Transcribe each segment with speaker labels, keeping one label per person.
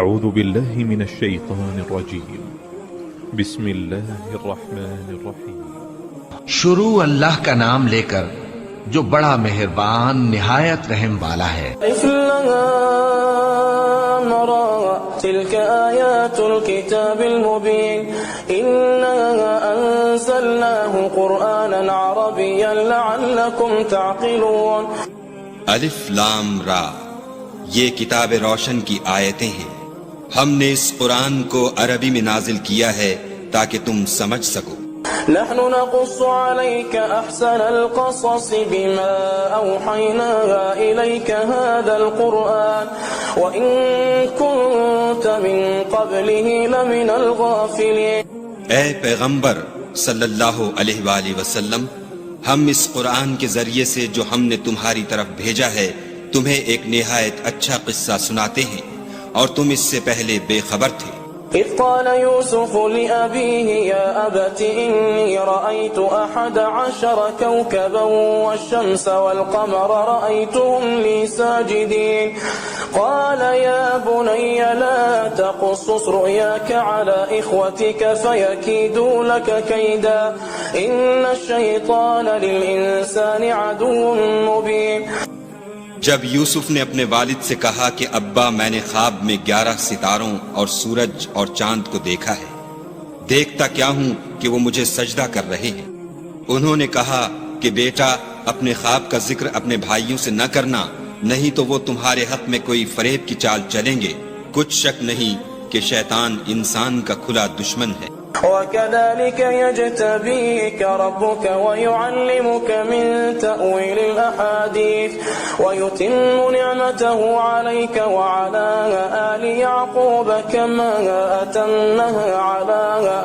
Speaker 1: أعوذ بالله من الشيطان الرجيم بسم الله الرحمن الرحيم
Speaker 2: شروع اللہ کا نام لے کر جو بڑا مہربان نہایت رحم والا ہے۔
Speaker 3: تلك آيات الكتاب المبين إنا أنزلناه قرآنا عربيا لعلكم تعقلون۔
Speaker 4: الف لام را، یہ کتاب روشن کی آیتیں ہیں، ہم نے اس قرآن کو عربی میں نازل کیا ہے تاکہ تم سمجھ سکو۔
Speaker 3: نحن نقص عليك أحسن القصص بما أوحينا إليك هذا القرآن وإن كنت من قبله لمن الغافلين۔
Speaker 4: اے پیغمبر صلی اللہ علیہ وآلہ وسلم، ہم اس قرآن کے ذریعے سے جو ہم نے تمہاری طرف بھیجا ہے تمہیں ایک نہایت اچھا قصہ سناتے ہیں اور تم اس سے پہلے بے خبر تھے۔
Speaker 3: إذ قال يوسف لأبيه يا أبت إني رأيت 11 كوكبا والشمس والقمر رأيتهم لي ساجدين قال يا بني لا تقصص رؤياك على إخوتك فيكيدوا لك كيدا إن الشيطان للإنسان عدو مبين۔
Speaker 4: جب یوسف نے اپنے والد سے کہا کہ ابا میں نے خواب میں 11 ستاروں اور سورج اور چاند کو دیکھا ہے، دیکھتا کیا ہوں کہ وہ مجھے سجدہ کر رہے ہیں۔ انہوں نے کہا کہ بیٹا اپنے خواب کا ذکر اپنے بھائیوں سے نہ کرنا، نہیں تو وہ تمہارے حق میں کوئی فریب کی چال چلیں گے۔ کچھ شک نہیں کہ شیطان انسان کا کھلا دشمن ہے۔
Speaker 3: وَكَذَلِكَ يَجْتَبِيكَ رَبُّكَ وَيُعَلِّمُكَ مِن تَأْوِيلِ الْأَحَادِيثِ وَيُتِمُّ نِعْمَتَهُ عَلَيْكَ وَعَلَى آلِ يَعْقُوبَ كَمَا أَتَمَّهَا عَلَى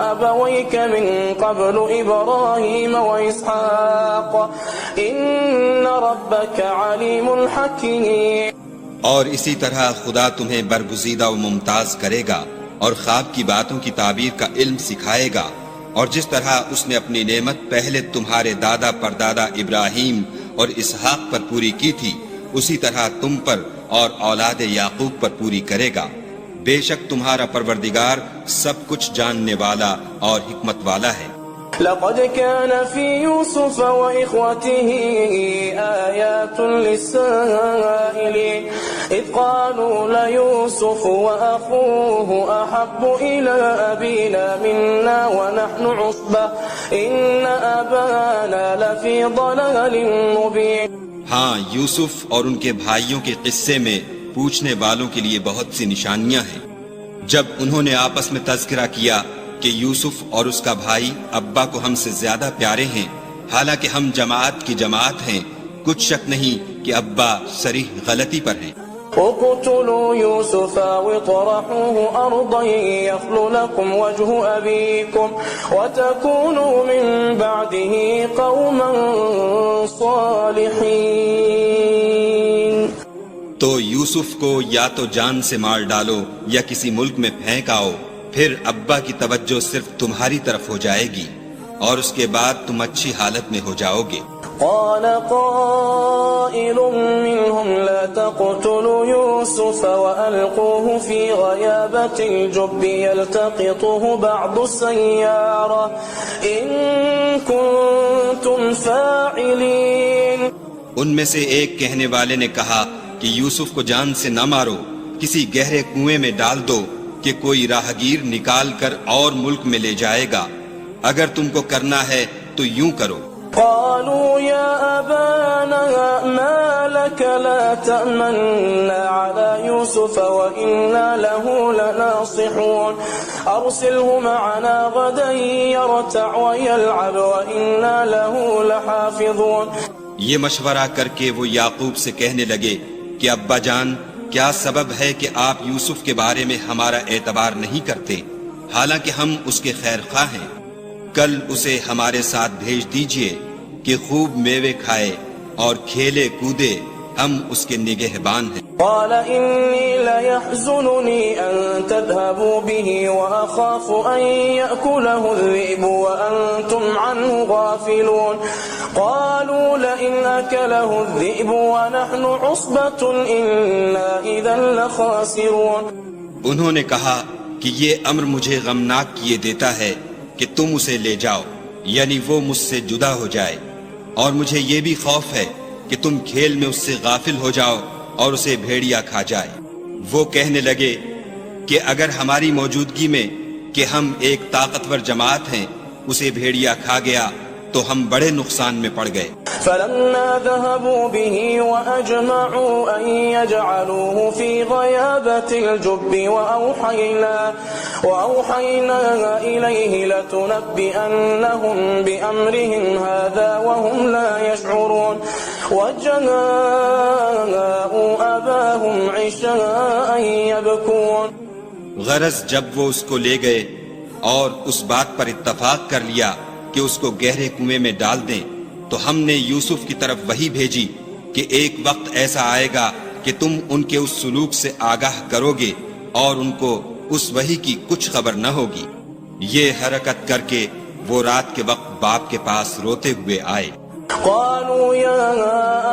Speaker 3: أَبَوَيْكَ مِن قَبْلُ إِبْرَاهِيمَ وَإِسْحَاقَ إِنَّ رَبَّكَ عَلِيمٌ حَكِيمٌ۔
Speaker 4: اور اسی طرح خدا تمہیں برگزیدہ و ممتاز کرے گا اور خواب کی باتوں کی تعبیر کا علم سکھائے گا، اور جس طرح اس نے اپنی نعمت پہلے تمہارے دادا پردادا ابراہیم اور اسحاق پر پوری کی تھی اسی طرح تم پر اور اولاد یعقوب پر پوری کرے گا۔ بے شک تمہارا پروردگار سب کچھ جاننے والا اور حکمت والا ہے۔
Speaker 3: لقد كان في يوسف وإخوته آيات للسائلين إذ قالوا ليوسف وأخوه أحب إلى أبينا منا ونحن عصبة إن أبانا لفي ضلال مبين۔
Speaker 4: ہاں، یوسف اور ان کے بھائیوں کے قصے میں پوچھنے والوں کے لیے بہت سی نشانیاں ہیں۔ جب انہوں نے آپس میں تذکرہ کیا کہ یوسف اور اس کا بھائی ابا کو ہم سے زیادہ پیارے ہیں، حالانکہ ہم جماعت کی جماعت ہیں، کچھ شک نہیں کہ ابا صریح غلطی پر ہیں۔
Speaker 3: اقتلوا يوسف واطرحوه أرضا يخل لكم وجه أبيكم وتكونوا من بعده قوما صالحين۔
Speaker 4: تو یوسف کو یا تو جان سے مار ڈالو یا کسی ملک میں پھینک آؤ، پھر ابا کی توجہ صرف تمہاری طرف ہو جائے گی اور اس کے بعد تم اچھی حالت میں ہو جاؤ گے۔
Speaker 3: قال قائل منهم لا تقتلوا يوسف وألقوه في غيابة الجب يلتقطه بعض السيارة إن كنتم فاعلين۔
Speaker 4: ان میں سے ایک کہنے والے نے کہا کہ یوسف کو جان سے نہ مارو، کسی گہرے کنویں میں ڈال دو کہ کوئی راہگیر نکال کر اور ملک میں لے جائے گا، اگر تم کو کرنا ہے تو یوں کرو۔
Speaker 3: قالوا يا أبانا ما لك لا تأمنا على يوسف وإنا له لناصحون أرسله معنا غدا يرتع ويلعب وإنا له لحافظون۔
Speaker 4: یہ مشورہ کر کے وہ یعقوب سے کہنے لگے کہ ابا جان، کیا سبب ہے کہ آپ یوسف کے بارے میں ہمارا اعتبار نہیں کرتے، حالانکہ ہم اس کے خیر خواہ ہیں؟ کل اسے ہمارے ساتھ بھیج دیجئے کہ خوب میوے کھائے اور کھیلے کودے، ہم اس کے نگہبان ہیں۔
Speaker 3: قال إني ليحزنني أن تذهبوا به وأخاف أن يأكله الذئب وأنتم عنه غافلون قالوا لئن أكله الذئب ونحن عصبة إنا إذا لخاسرون۔
Speaker 4: انہوں نے کہا کہ یہ امر مجھے غمناک کیے دیتا ہے کہ تم اسے لے جاؤ، یعنی وہ مجھ سے جدا ہو جائے، اور مجھے یہ بھی خوف ہے کہ تم کھیل میں اس سے غافل ہو جاؤ اور اسے بھیڑیا کھا جائے۔ وہ کہنے لگے کہ اگر ہماری موجودگی میں کہ ہم ایک طاقتور جماعت ہیں اسے بھیڑیا کھا گیا تو ہم بڑے نقصان میں پڑ گئے۔
Speaker 3: فلما ذهبوا به وأجمعوا أن يجعلوه في غيابة الجب وأوحينا إليه لتنبئنهم بأمرهم هذا وهم لا يشعرون وجاءوا أباهم عشاء يبكون۔
Speaker 4: غرض جب وہ اس کو لے گئے اور اس بات پر اتفاق کر لیا کہ اس کو گہرے کنویں میں ڈال دیں، تو ہم نے یوسف کی طرف وحی بھیجی کہ ایک وقت ایسا آئے گا کہ تم ان کے اس سلوک سے آگاہ کرو گے اور ان کو اس وحی کی کچھ خبر نہ ہوگی۔ یہ حرکت کر کے وہ رات کے وقت باپ کے پاس روتے ہوئے آئے۔
Speaker 3: قالوا يا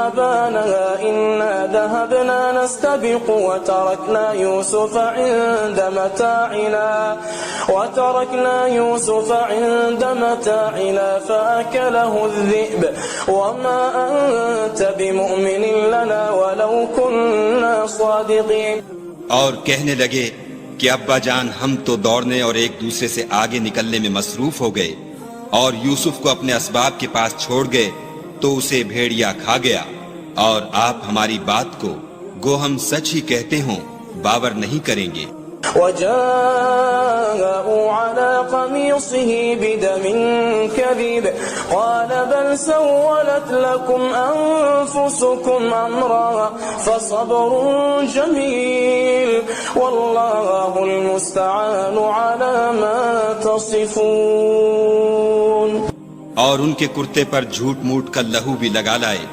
Speaker 3: أبانا إنا ذهبنا نستبق وتركنا يوسف عند متاعنا فأكله الذئب وما أنت بمؤمن لنا ولو كنا صادقين۔
Speaker 4: اور کہنے لگے کہ ابا جان ہم تو دوڑنے اور ایک دوسرے سے آگے نکلنے میں مصروف ہو گئے اور یوسف کو اپنے اسباب کے پاس چھوڑ گئے تو اسے بھیڑیا کھا گیا، اور آپ ہماری بات کو گو ہم سچ ہی کہتے ہوں باور نہیں کریں گے۔
Speaker 3: وجاءوا على قميصه بدم كذب قال بل سولت لكم أنفسكم أمرا فصبر جميل والله المستعان على ما تصفون۔
Speaker 4: اور ان کے کرتے پر جھوٹ موٹ کا لہو بھی لگا لائے۔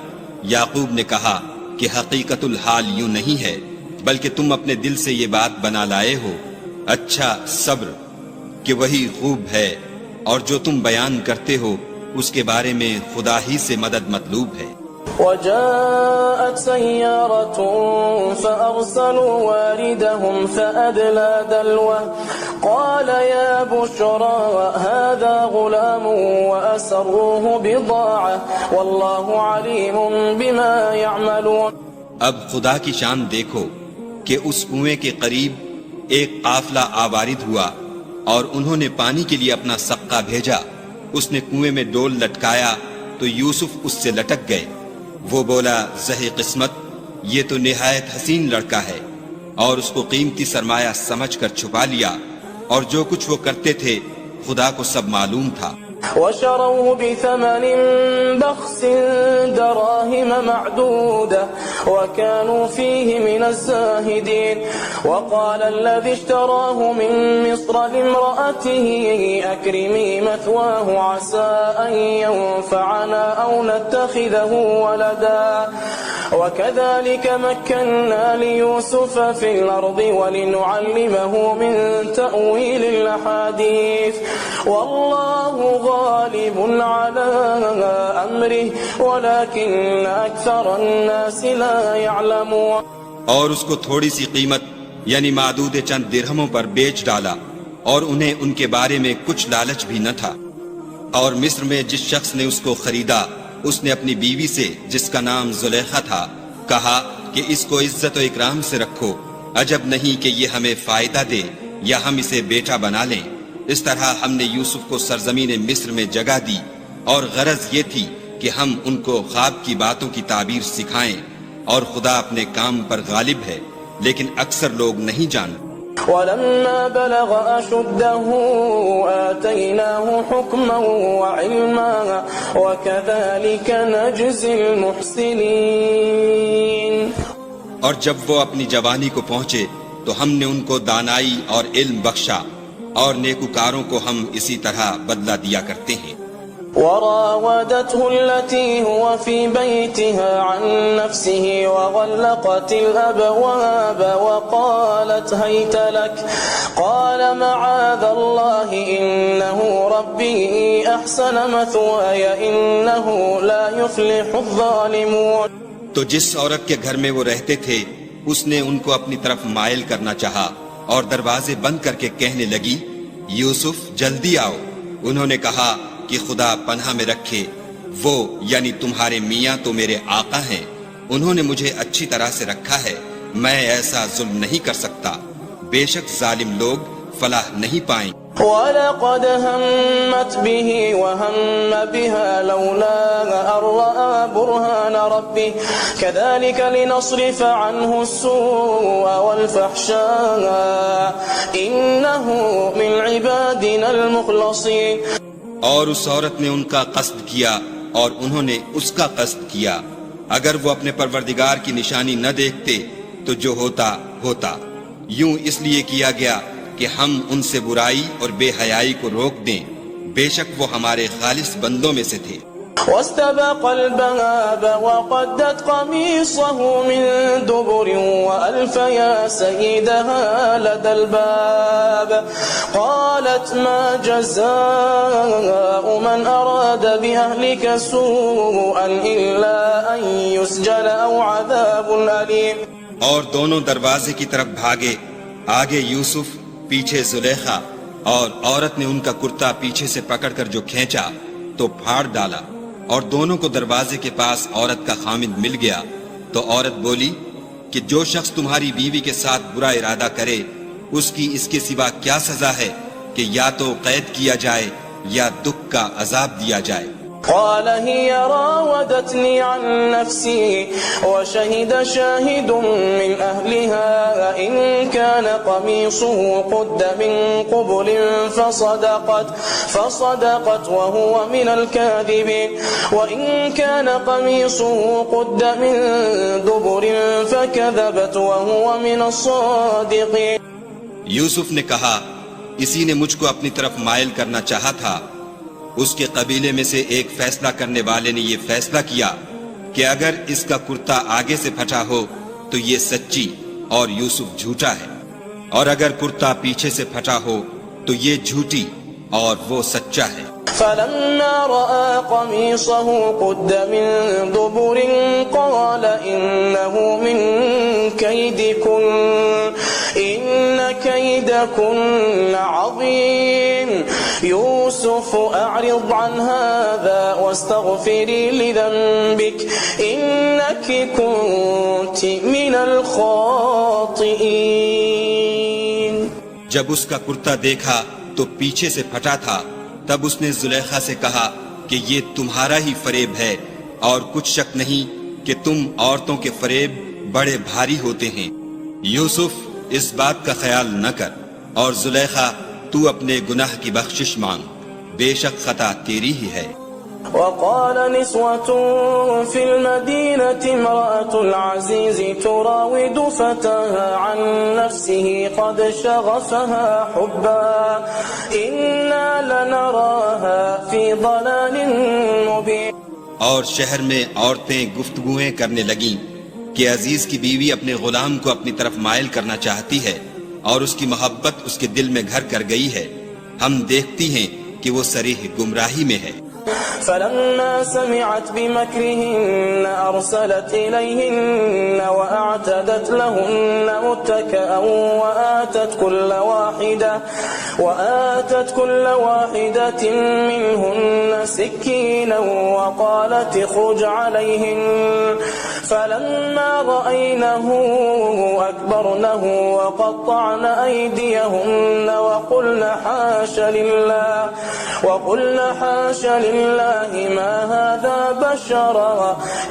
Speaker 4: یعقوب نے کہا کہ حقیقت الحال یوں نہیں ہے بلکہ تم اپنے دل سے یہ بات بنا لائے ہو۔ اچھا صبر کہ وہی خوب ہے، اور جو تم بیان کرتے ہو اس کے بارے میں خدا ہی سے مدد مطلوب ہے۔
Speaker 3: وجاءت سيارة فأرسلوا واردهم فأدلى دلوه قال يا بشرى هذا غلام وأسروه بضاعة والله عليم بما يعملون۔
Speaker 4: اب خدا کی شان دیکھو کہ اس کنویں کے قریب ایک قافلہ آوارد ہوا اور انہوں نے پانی کے لیے اپنا سقہ بھیجا۔ اس نے کنویں میں ڈول لٹکایا تو یوسف اس سے لٹک گئے۔ وہ بولا زہی قسمت، یہ تو نہایت حسین لڑکا ہے، اور اس کو قیمتی سرمایہ سمجھ کر چھپا لیا، اور جو کچھ وہ کرتے تھے خدا کو سب معلوم تھا۔
Speaker 3: وشروه بثمن بخس دراهم معدودة وكانوا فيه من الزاهدين وقال الذي اشتراه من مصر لامرأته أكرمي مثواه عسى أن ينفعنا أو نتخذه ولدا وكذلك مكنا ليوسف في الأرض ولنعلمه من تأويل الأحاديث والله غالب على أمره ولكن أكثر الناس لا يعلمون۔
Speaker 4: اور اس کو تھوڑی سی قیمت یعنی معدود چند درہموں پر بیچ ڈالا، اور انہیں ان کے بارے میں کچھ لالچ بھی نہ تھا۔ اور مصر میں جس شخص نے اس کو خریدا اس نے اپنی بیوی سے جس کا نام زلیخا تھا کہا کہ اس کو عزت و اکرام سے رکھو، عجب نہیں کہ یہ ہمیں فائدہ دے یا ہم اسے بیٹا بنا لیں۔ اس طرح ہم نے یوسف کو سرزمین مصر میں جگہ دی، اور غرض یہ تھی کہ ہم ان کو خواب کی باتوں کی تعبیر سکھائیں، اور خدا اپنے کام پر غالب ہے لیکن اکثر لوگ نہیں جانتے۔
Speaker 3: ولما بلغ أشده آتيناه حكما وعلما وكذلك نجزي المحسنين۔
Speaker 4: اور جب وہ اپنی جوانی کو پہنچے تو ہم نے ان کو دانائی اور علم بخشا، اور نیکوکاروں کو ہم اسی طرح بدلہ دیا کرتے ہیں۔
Speaker 3: وراودته التي هو في بيتها عن نفسه وغلقت الأبواب وقالت هيت لك قال معاذ الله إنه ربي أحسن مثواي إنه لا يفلح الظالمون۔
Speaker 4: تو جس عورت کے گھر میں وہ رہتے تھے اس نے ان کو اپنی طرف مائل کرنا چاہا اور دروازے بند کر کے کہنے لگی یوسف جلدی آؤ۔ انہوں نے کہا کہ خدا پناہ میں رکھے، وہ یعنی تمہارے میاں تو میرے آقا ہیں، انہوں نے مجھے اچھی طرح سے رکھا ہے، میں ایسا ظلم نہیں کر سکتا، بے شک ظالم لوگ فلاح نہیں پائیں۔
Speaker 3: وَلَقَدْ هَمَّتْ بِهِ وَهَمَّ بِهَا لَوْلَا أَن رَّأَىٰ بُرْهَانَ رَبِّهِ كَذَٰلِكَ لِنَصْرِفَ عَنْهُ السُّوءَ وَالْفَحْشَاءَ إِنَّهُ مِنْ عِبَادِنَا الْمُخْلَصِينَ۔
Speaker 4: اور اس عورت نے ان کا قصد کیا اور انہوں نے اس کا قصد کیا، اگر وہ اپنے پروردگار کی نشانی نہ دیکھتے تو جو ہوتا ہوتا، یوں اس لیے کیا گیا کہ ہم ان سے برائی اور بے حیائی کو روک دیں، بے شک وہ ہمارے خالص بندوں میں سے تھے۔
Speaker 3: واستبق الباب وقدت قميصه من دبر وألف يا سيدها لدى الباب قالت ما جزاء من أراد بأهلك سوءا إلا أن يسجن أو عذاب أليم۔
Speaker 4: اور دونوں دروازے کی طرف بھاگے، آگے یوسف پیچھے زلیخا، اور عورت نے ان کا کرتا پیچھے سے پکڑ کر جو کھینچا تو پھاڑ ڈالا، اور دونوں کو دروازے کے پاس عورت کا خامد مل گیا۔ تو عورت بولی کہ جو شخص تمہاری بیوی کے ساتھ برا ارادہ کرے اس کی اس کے سوا کیا سزا ہے کہ یا تو قید کیا جائے یا دکھ کا عذاب دیا جائے۔
Speaker 3: قال هي راودتني عن نفسي وشهد شاهد من أهلها إن كان قميصه قد من قبل فصدقت وهو من الكاذبين وإن كان قميصه قد من دبر فكذبت وهو من الصادقين۔
Speaker 4: یوسف نے کہا اسی نے مجھ کو اپنی طرف مائل کرنا چاہا تھا، اس کے قبیلے میں سے ایک فیصلہ کرنے والے نے یہ فیصلہ کیا کہ اگر اس کا کرتا آگے سے پھٹا ہو تو یہ سچی اور یوسف جھوٹا ہے، اور اگر کرتا پیچھے سے پھٹا ہو تو یہ جھوٹی اور وہ سچا ہے۔
Speaker 3: فلما رأى قميصه قد من دبر قال إنه من كيدكن إن كيدكن عظيم يوسف أعرض عن هذا واستغفري لذنبك إنك كنت من الخاطئين۔
Speaker 4: جب اس کا کرتا دیکھا تو پیچھے سے پھٹا تھا، تب اس نے زلیخا سے کہا کہ یہ تمہارا ہی فریب ہے، اور کچھ شک نہیں کہ تم عورتوں کے فریب بڑے بھاری ہوتے ہیں۔ یوسف اس بات کا خیال نہ کر، اور زلیخا تو اپنے گناہ کی بخشش مانگ، بے شک خطا تیری ہی ہے۔
Speaker 3: وقال نسوة في المدينة امرأة العزيز تراود فتاها عن نفسه قد شغفها حبا إنا لنراها في ضلال مبين۔
Speaker 4: اور شہر میں عورتیں گفتگویں کرنے لگیں کہ عزیز کی بیوی اپنے غلام کو اپنی طرف مائل کرنا چاہتی ہے اور اس کی محبت اس کے دل میں گھر کر گئی ہے، ہم دیکھتی ہیں کہ وہ صریح گمراہی میں ہے۔
Speaker 3: فلما سمعت بمكرهن أرسلت إليهن وأعتدت لهن متكئا وآتت كل واحدة منهن سكينا وقالت اخرج عليهن فلما رأينه أكبرنه وقطعن أيديهن وقلن حاش لله ما هذا بشرا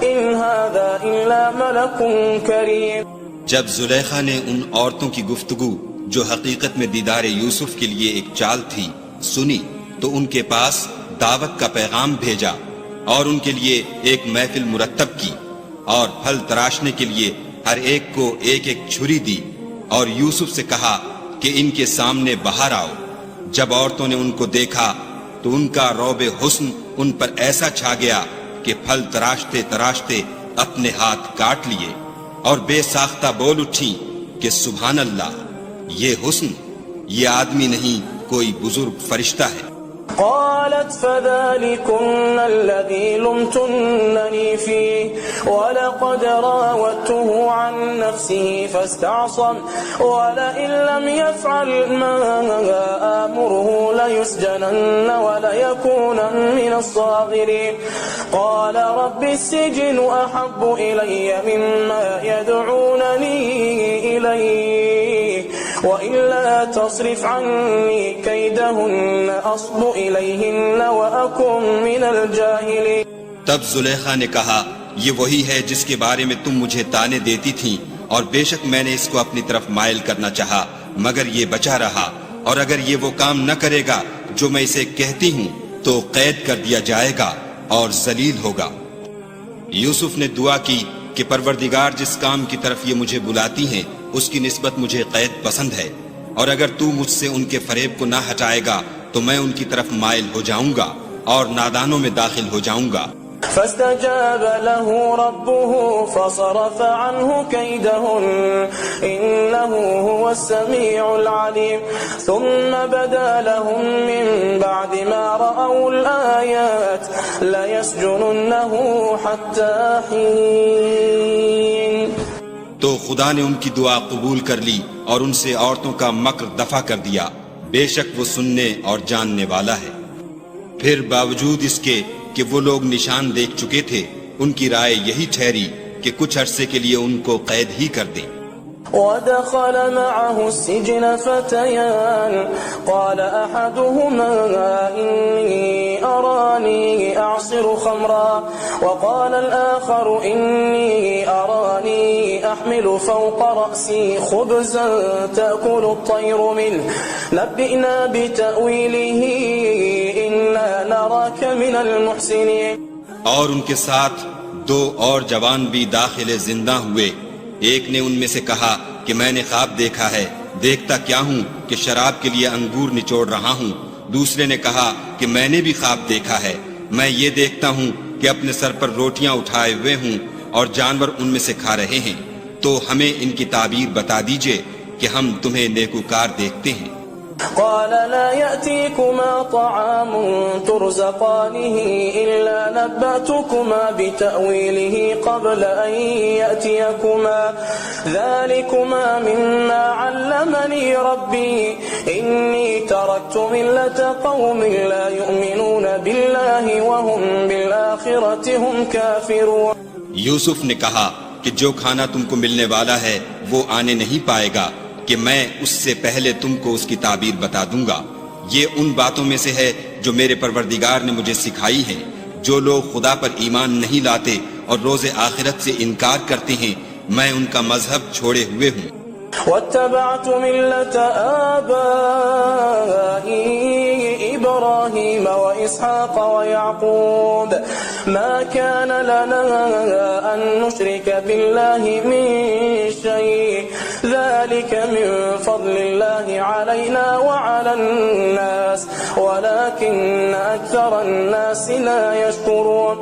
Speaker 3: إن هذا إلا ملك كريم۔
Speaker 4: جب زلیخا نے ان عورتوں کی گفتگو جو حقیقت میں دیدار یوسف کے لیے ایک چال تھی سنی تو ان کے پاس دعوت کا پیغام بھیجا اور ان کے لیے ایک محفل مرتب کی اور پھل تراشنے کے لیے ہر ایک کو ایک ایک چھری دی اور یوسف سے کہا کہ ان کے سامنے باہر آؤ۔ جب عورتوں نے ان کو دیکھا تو ان کا رعب حسن ان پر ایسا چھا گیا کہ پھل تراشتے تراشتے اپنے ہاتھ کاٹ لیے اور بے ساختہ بول اٹھی کہ سبحان اللہ، یہ حسن، یہ آدمی نہیں کوئی بزرگ فرشتہ ہے۔
Speaker 3: قالت فذلكن الذي لمتنني فيه ولقد راودته عن نفسه فاستعصم ولئن لم يفعل ما آمره ليسجنن وليكونن من الصاغرين قال رب السجن أحب إلي مما يدعونني إليه وإلا تصرف عني كيدهن أصب إليهن وأكن من الجاهلين.
Speaker 4: تب زلیخا نے کہا یہ وہی ہے جس کے بارے میں تم مجھے طعنے دیتی تھیں اور بے شک میں نے اس کو اپنی طرف مائل کرنا چاہا مگر یہ بچا رہا اور اگر یہ وہ کام نہ کرے گا جو میں اسے کہتی ہوں تو قید کر دیا جائے گا اور ذلیل ہوگا. یوسف نے دعا کی کہ پروردگار جس کام کی طرف یہ مجھے بلاتی ہیں اس کی نسبت مجھے قید پسند ہے اور اگر تو مجھ سے ان کے فریب کو نہ ہٹائے گا تو میں ان کی طرف مائل ہو جاؤں گا اور نادانوں میں داخل ہو جاؤں گا.
Speaker 3: فاستجاب له ربه فصرف عنه كيدهن إنه هو السميع العليم ثم بدا لهم من بعد ما رأوا الآيات ليسجننه حتى حين.
Speaker 4: تو خدا نے ان کی دعا قبول کر لی اور ان سے عورتوں کا مکر دفع کر دیا بے شک وہ سننے اور جاننے والا ہے. پھر باوجود اس کے کہ وہ لوگ نشان دیکھ چکے تھے ان کی رائے یہی ٹھہری کہ کچھ عرصے کے لیے ان کو قید ہی کر دیں.
Speaker 3: ودخل معه السجن فتيان قال أحدهما إني أراني أعصر خمرا وقال الآخر إني أراني أحمل فوق رأسي خبزا تأكل الطير منه نبئنا بتأويله إنا نراك من المحسنين.
Speaker 4: اور ان کے ساتھ دو اور جوان بھی داخل زندہ ہوئے. ایک نے ان میں سے کہا کہ میں نے خواب دیکھا ہے دیکھتا کیا ہوں کہ شراب کے لیے انگور نچوڑ رہا ہوں. دوسرے نے کہا کہ میں نے بھی خواب دیکھا ہے میں یہ دیکھتا ہوں کہ اپنے سر پر روٹیاں اٹھائے ہوئے ہوں اور جانور ان میں سے کھا رہے ہیں تو ہمیں ان کی تعبیر بتا دیجئے کہ ہم تمہیں نیکوکار دیکھتے ہیں.
Speaker 3: قال لا يأتيكما طعام ترزقانه إلا نبأتكما بتأويله قبل أن يأتيكما ذلكما مما علمني ربي إني تركت ملة قوم لا يؤمنون بالله وهم بالآخرة هم كافرون.
Speaker 4: یوسف نے کہا کہ جو کھانا تم کو ملنے والا ہے وہ آنے نہیں پائے گا کہ میں اس سے پہلے تم کو اس کی تعبیر بتا دوں گا. یہ ان باتوں میں سے ہے جو میرے پروردگار نے مجھے سکھائی ہیں. جو لوگ خدا پر ایمان نہیں لاتے اور روز آخرت سے انکار کرتے ہیں میں ان کا مذہب چھوڑے ہوئے ہوں.
Speaker 3: واتبعت ملة آبائي إبراهيم وإسحاق ويعقوب ما كان لنا أن نشرك بالله من شيء ذلك من فضل الله علينا وعلى الناس ولكن أكثر الناس لا يشكرون.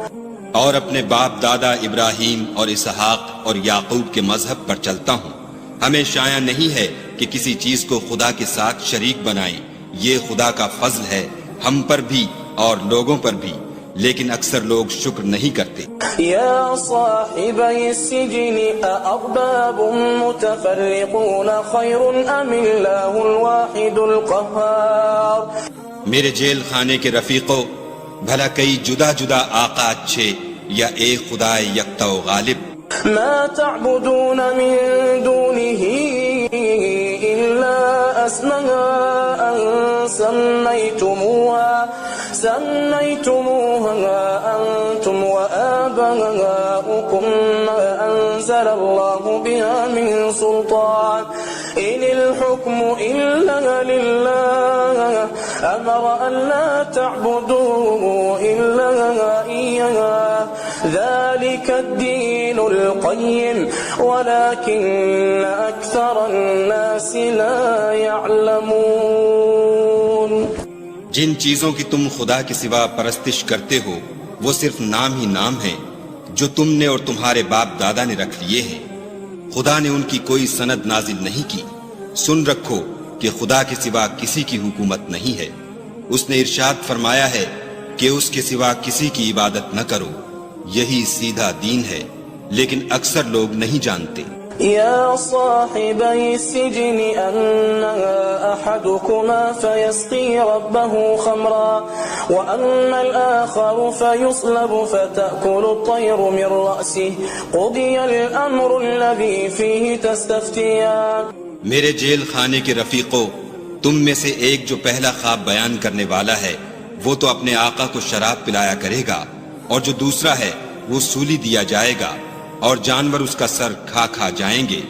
Speaker 4: اور اپنے باپ دادا ابراہیم اور اسحاق اور یعقوب کے مذہب پر چلتا ہوں. ہمیں شایع نہیں ہے کہ کسی چیز کو خدا کے ساتھ شریک بنائیں. یہ خدا کا فضل ہے ہم پر بھی اور لوگوں پر بھی لیکن اکثر لوگ شکر نہیں کرتے.
Speaker 3: یا صاحبی السجن أأرباب متفرقون خیر ام اللہ الواحد القہار.
Speaker 4: میرے جیل خانے کے رفیقوں بھلا کئی جدا جدا آقا اچھے یا ایک خدا یکتا و غالب.
Speaker 3: ما تعبدون من دونه إلا أسماء سميتموها أنتم وآباؤكم ما أنزل الله بها من سلطان إن الحكم إلا لله أمر أن لا تعبدوا إلا إياه ذلك الدين القيم ولكن أكثر الناس لا يعلمون.
Speaker 4: جن چیزوں کی تم خدا کے سوا پرستش کرتے ہو وہ صرف نام ہی نام ہیں جو تم نے اور تمہارے باپ دادا نے رکھ لیے ہیں. خدا نے ان کی کوئی سند نازل نہیں کی. سن رکھو کہ خدا کے سوا کسی کی حکومت نہیں ہے اس نے ارشاد فرمایا ہے کہ اس کے سوا کسی کی عبادت نہ کرو، یہی سیدھا دین ہے، لیکن اکثر لوگ نہیں جانتے۔
Speaker 3: يا صاحبي السجن أما أحدكما فيسقي ربه خمرا وأما الآخر فيصلب فتأكل الطير من رأسه قضي الأمر الذي فيه تستفتيان۔
Speaker 4: میرے جیل خانے کے رفیقوں، تم میں سے ایک جو پہلا خواب بیان کرنے والا ہے وہ تو اپنے آقا کو شراب پلایا کرے گا، اور جو دوسرا ہے وہ سولی دیا جائے گا، اور جانور اس کا سر کھا کھا جائیں گے۔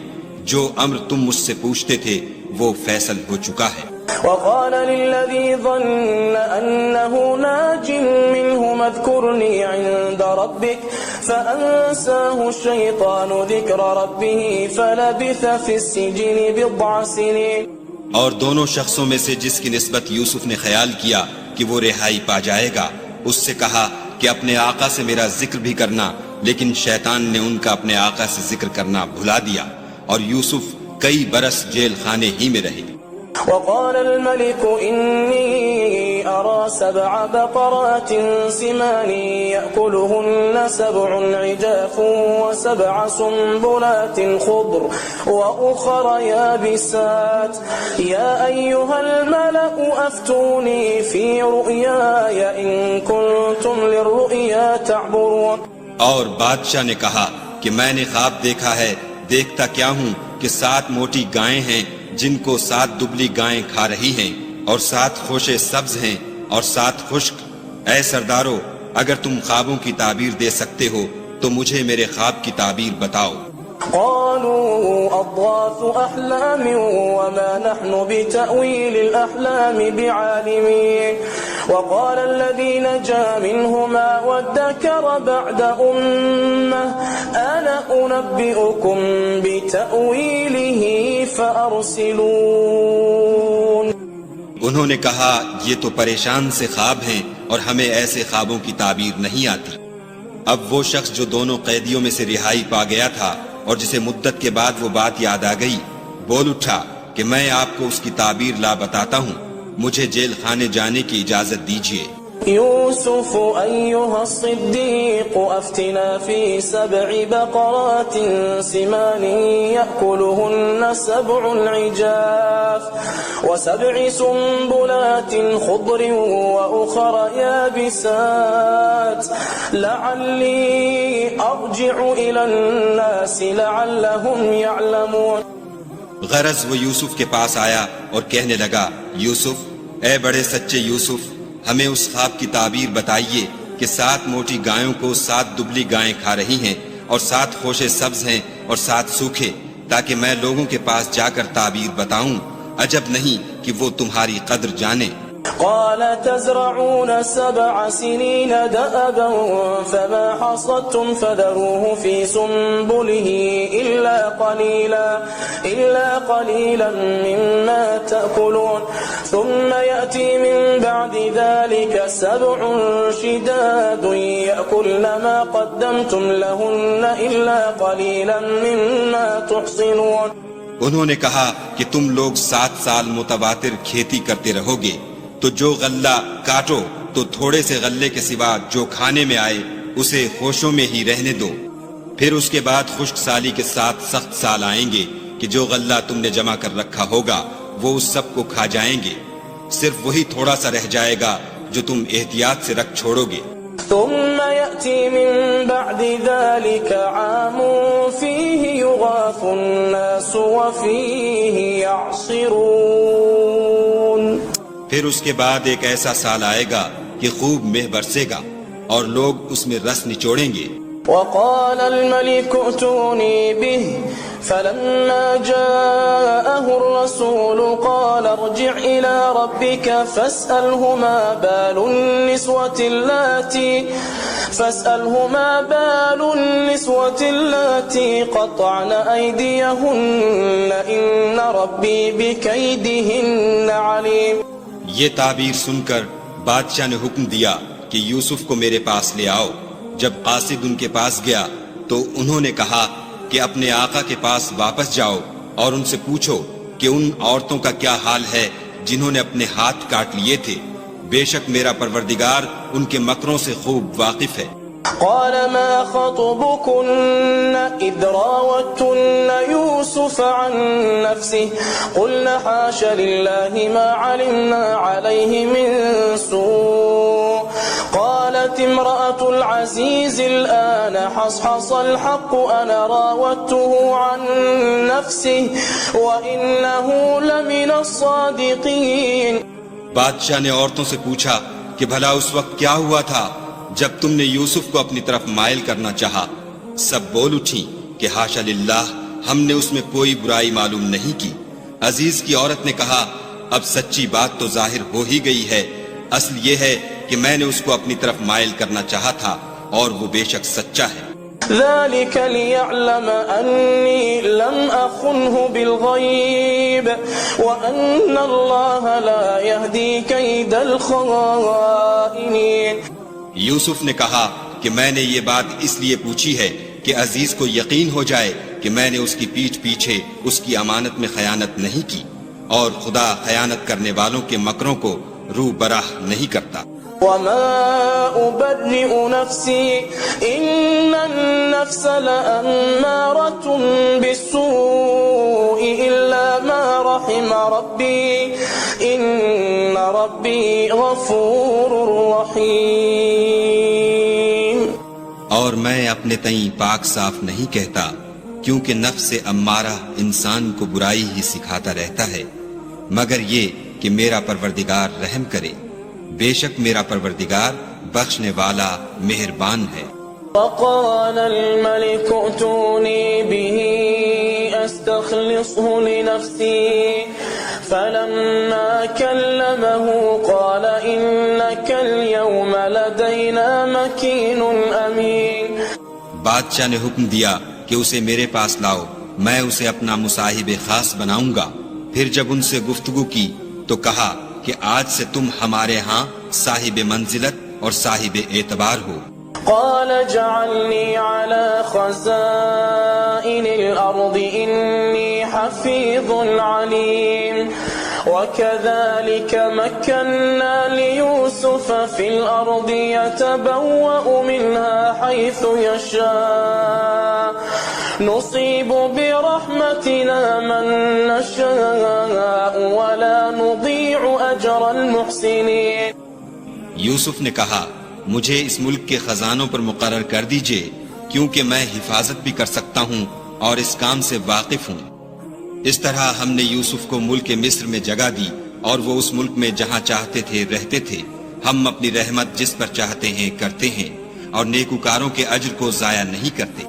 Speaker 4: جو امر تم مجھ سے پوچھتے تھے وہ فیصل ہو چکا ہے۔
Speaker 3: وقال للذي ظن أنه ناج منهما اذكرني عند ربك فأنساه الشيطان ذكر ربه فلبث في السجن بضع سنين۔
Speaker 4: اور دونوں شخصوں میں سے جس کی نسبت یوسف نے خیال کیا کہ وہ رہائی پا جائے گا، اس سے کہا کہ اپنے آقا سے میرا ذکر بھی کرنا، لیکن شیطان نے ان کا اپنے آقا سے ذکر کرنا بھلا دیا، اور یوسف کئی برس جیل خانے ہی میں رہے۔
Speaker 3: وقال الملك إني أرى 7 بقرات سمان يأكلهن 7 عجاف و7 سنبلات خضر وأخر يابسات يا أيها الملأ أفتوني في رؤياي إن كنتم للرؤيا تعبرون۔
Speaker 4: اور بادشاہ نے کہا کہ میں نے خواب دیکھا ہے، دیکھتا کیا ہوں کہ 7 موٹی گائیں ہیں جن کو 7 دبلی گائیں کھا رہی ہیں، اور 7 خوشے سبز ہیں اور 7 خشک۔ اے سردارو، اگر تم خوابوں کی تعبیر دے سکتے ہو تو مجھے میرے خواب کی تعبیر بتاؤ۔
Speaker 3: قالوا أضغاث أحلام وما نحن بتأويل الأحلام بعالمين وقال الذي نجا منهما وادكر بعد أمة أنا أنبئكم بتأويله فأرسلون۔
Speaker 4: انہوں نے کہا یہ تو پریشان سے خواب ہیں اور ہمیں ایسے خوابوں کی تعبیر نہیں آتی۔ اب وہ شخص جو دونوں قیدیوں میں سے رہائی پا گیا تھا اور جسے مدت کے بعد وہ بات یاد آ گئی، بول اٹھا کہ میں آپ کو اس کی تعبیر لا بتاتا ہوں، مجھے جیل خانے جانے کی اجازت دیجیے۔
Speaker 3: يوسف أيها الصديق أفتنا في 7 بقرات سمان يأكلهن 7 عجاف و7 سنبلات خضر وأخر يابسات لعلي أرجع إلى الناس لعلهم يعلمون۔
Speaker 4: غرض وہ یوسف کے پاس آیا اور کہنے لگا، یوسف، اے بڑے سچے یوسف، ہمیں اس خواب کی تعبیر بتائیے کہ 7 موٹی گایوں کو 7 دبلی گائیں کھا رہی ہیں، اور 7 خوشے سبز ہیں اور 7 سوکھے، تاکہ میں لوگوں کے پاس جا کر تعبیر بتاؤں، عجب نہیں کہ وہ تمہاری قدر جانے۔
Speaker 3: قال تزرعون 7 سنين دأبا فما حصدتم فذروه في سنبله إلا قليلا مما تأكلون ثم يأتي من بعد ذلك 7 شداد يأكلن ما قدمتم لهن إلا قليلا مما تحصنون۔
Speaker 4: انہوں نے کہا کہ تم لوگ 7 سال متواتر کھیتی کرتے رہو گے، تو جو غلہ کاٹو تو تھوڑے سے غلے کے سوا جو کھانے میں آئے اسے ہوشوں میں ہی رہنے دو، پھر اس کے بعد خشک سالی کے ساتھ سخت سال آئیں گے کہ جو غلہ تم نے جمع کر رکھا ہوگا وہ اس سب کو کھا جائیں گے، صرف وہی تھوڑا سا رہ جائے گا جو تم احتیاط سے رکھ چھوڑو گے۔
Speaker 3: ثم يأتي من بعد ذلك عام فيه يغاث الناس وفيه يعصرون۔
Speaker 4: پھر اس کے بعد ایک ایسا سال آئے گا کہ خوب مہ برسے گا اور لوگ اس میں رس نچوڑیں گے۔
Speaker 3: وقال الملك ائتوني به فلما جاءه الرسول قال ارجع إلى ربك فاسأله ما بال النسوة اللاتي قطعن أيديهن إن ربي بكيدهن عليم۔
Speaker 4: یہ تعبیر سن کر بادشاہ نے حکم دیا کہ یوسف کو میرے پاس لے آؤ۔ جب قاصد ان کے پاس گیا تو انہوں نے کہا کہ اپنے آقا کے پاس واپس جاؤ اور ان سے پوچھو کہ ان عورتوں کا کیا حال ہے جنہوں نے اپنے ہاتھ کاٹ لیے تھے، بے شک میرا پروردگار ان کے مکروں سے خوب واقف ہے۔
Speaker 3: قال ما خطبكن إذ راوتن يوسف عن نفسه قلنا حاش لله ما علمنا عليه من سوء قالت امرأة العزيز الآن حصحص الحق أنا راودته عن نفسه وإنه لمن الصادقين۔
Speaker 4: بادشاہ نے عورتوں سے پوچھا کہ بھلا اس وقت کیا ہوا تھا جب تم نے یوسف کو اپنی طرف مائل کرنا چاہا؟ سب بول اٹھی کہ حاشا للہ، ہم نے اس میں کوئی برائی معلوم نہیں کی۔ عزیز کی عورت نے کہا اب سچی بات تو ظاہر ہو ہی گئی ہے، اصل یہ ہے کہ میں نے اس کو اپنی طرف مائل کرنا چاہا تھا اور وہ بے شک سچا ہے۔
Speaker 3: ذلك ليعلم أني لم أخنه بالغيب وأن الله لا يهدي كيد الخائنين۔
Speaker 4: یوسف نے کہا کہ میں نے یہ بات اس لیے پوچھی ہے کہ عزیز کو یقین ہو جائے کہ میں نے اس کی پیٹھ پیچھے اس کی امانت میں خیانت نہیں کی، اور خدا خیانت کرنے والوں کے مکروں کو رو براہ نہیں کرتا۔
Speaker 3: وما أبرئ نفسي إن النفس لأمارة بالسوء إلا ما رحم ربي إن ربي غفور رحيم۔
Speaker 4: اور میں اپنے تئیں پاک صاف نہیں کہتا، کیونکہ نفس امارہ انسان کو برائی ہی سکھاتا رہتا ہے، مگر یہ کہ میرا پروردگار رحم کرے، بے شک میرا پروردگار بخشنے والا مہربان ہے۔
Speaker 3: وقال الملك ائتوني به استخلصه لنفسي فلما كلمه قال إنك اليوم لدينا مكين أمين۔
Speaker 4: بادشاہ نے حکم دیا کہ اسے میرے پاس لاؤ، میں اسے اپنا مصاحب خاص بناؤں گا۔ پھر جب ان سے گفتگو کی تو کہا کہ آج سے تم ہمارے ہاں صاحب منزلت اور صاحب اعتبار ہو۔
Speaker 3: قال اجعلني على خزائن الأرض إني حفيظ عليم وكذلك مكنا ليوسف في الأرض يتبوأ منها حيث يشاء نصيب برحمتنا من نشاء ولا نضيع أجر المحسنين۔
Speaker 4: یوسف نے کہا مجھے اس ملک کے خزانوں پر مقرر کر دیجئے، کیونکہ میں حفاظت بھی کر سکتا ہوں اور اس کام سے واقف ہوں۔ اس طرح ہم نے یوسف کو ملک مصر میں جگہ دی اور وہ اس ملک میں جہاں چاہتے تھے رہتے تھے۔ ہم اپنی رحمت جس پر چاہتے ہیں کرتے ہیں اور نیکوکاروں کے اجر کو ضائع نہیں کرتے۔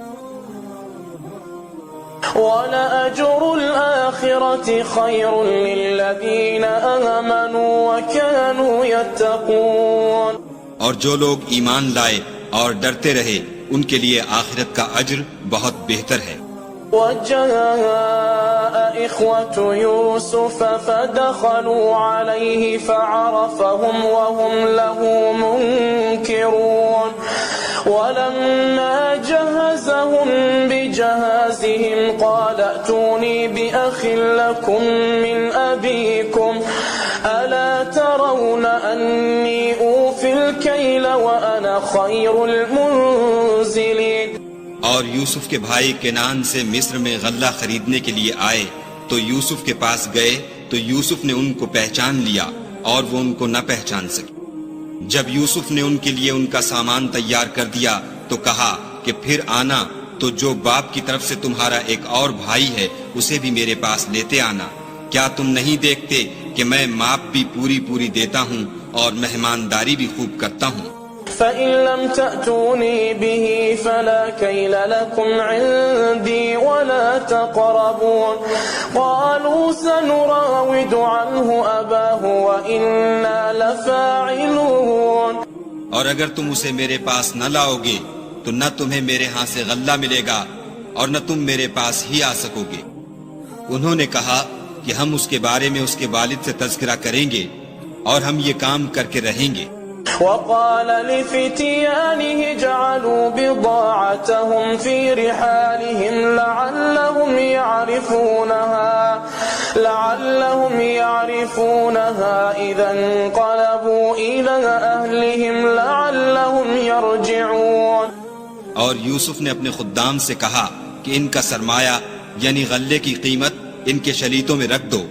Speaker 3: وَلَأَجْرُ الْآخِرَةِ خَيْرٌ لِلَّذِينَ آمَنُوا وَكَانُوا يَتَّقُونَ۔ اور جو لوگ ایمان لائے اور ڈرتے رہے ان کے لیے آخرت کا اجر بہت بہتر ہے۔ وَجَاءَ إِخْوَةُ يُوسُفَ فَدَخَلُوا عَلَيْهِ فَعَرَفَهُمْ وَهُمْ لَهُ مُنكِرُونَ وَلَمَّا جَهَّزَهُم بِجَهَازِهِمْ قَالَ ائْتُونِي بِأَخٍ لَّكُم مِّنْ أَبِيكُمْ أَلَا تَرَوْنَ أَنِّي أُوفِي الْكَيْلَ وَأَنَا خَيْرُ الْمُنزِلِينَ۔
Speaker 4: اور یوسف کے بھائی کنان سے مصر میں غلہ خریدنے کے لیے آئے تو یوسف کے پاس گئے تو یوسف نے ان کو پہچان لیا اور وہ ان کو نہ پہچان سکے۔ جب یوسف نے ان کے لیے ان کا سامان تیار کر دیا تو کہا کہ پھر آنا تو جو باپ کی طرف سے تمہارا ایک اور بھائی ہے اسے بھی میرے پاس لیتے آنا۔ کیا تم نہیں دیکھتے کہ میں ماپ بھی پوری دیتا ہوں اور مہمانداری بھی خوب کرتا ہوں؟
Speaker 3: فَإِن لَّمْ تَأْتُونِي بِهِ فَلَا كَيْلَ لَكُمْ عِندِي وَلَا تَقْرَبُونَ قَالُوا سَنُرَاوِدُ عَنْهُ أَبَاهُ وَإِنَّا لَفَاعِلُونَ۔
Speaker 4: اور اگر تم اسے میرے پاس نہ لاؤ گے تو نہ تمہیں میرے ہاں سے غلہ ملے گا اور نہ تم میرے پاس ہی آ سکو گے۔ انہوں نے کہا کہ ہم اس کے بارے میں اس کے والد سے تذکرہ کریں گے اور ہم یہ کام کر کے رہیں گے۔
Speaker 3: وقال لفتيانه جعلوا بضاعتهم في رحالهم لعلهم يعرفونها لعلهم يعرفونها إذا انقلبوا إلى أهلهم لعلهم يرجعون.
Speaker 4: اور یوسف نے اپنے خدام سے کہا کہ ان کا سرمایہ یعنی غلے کی قیمت ان کے شلیتوں میں رکھ دو.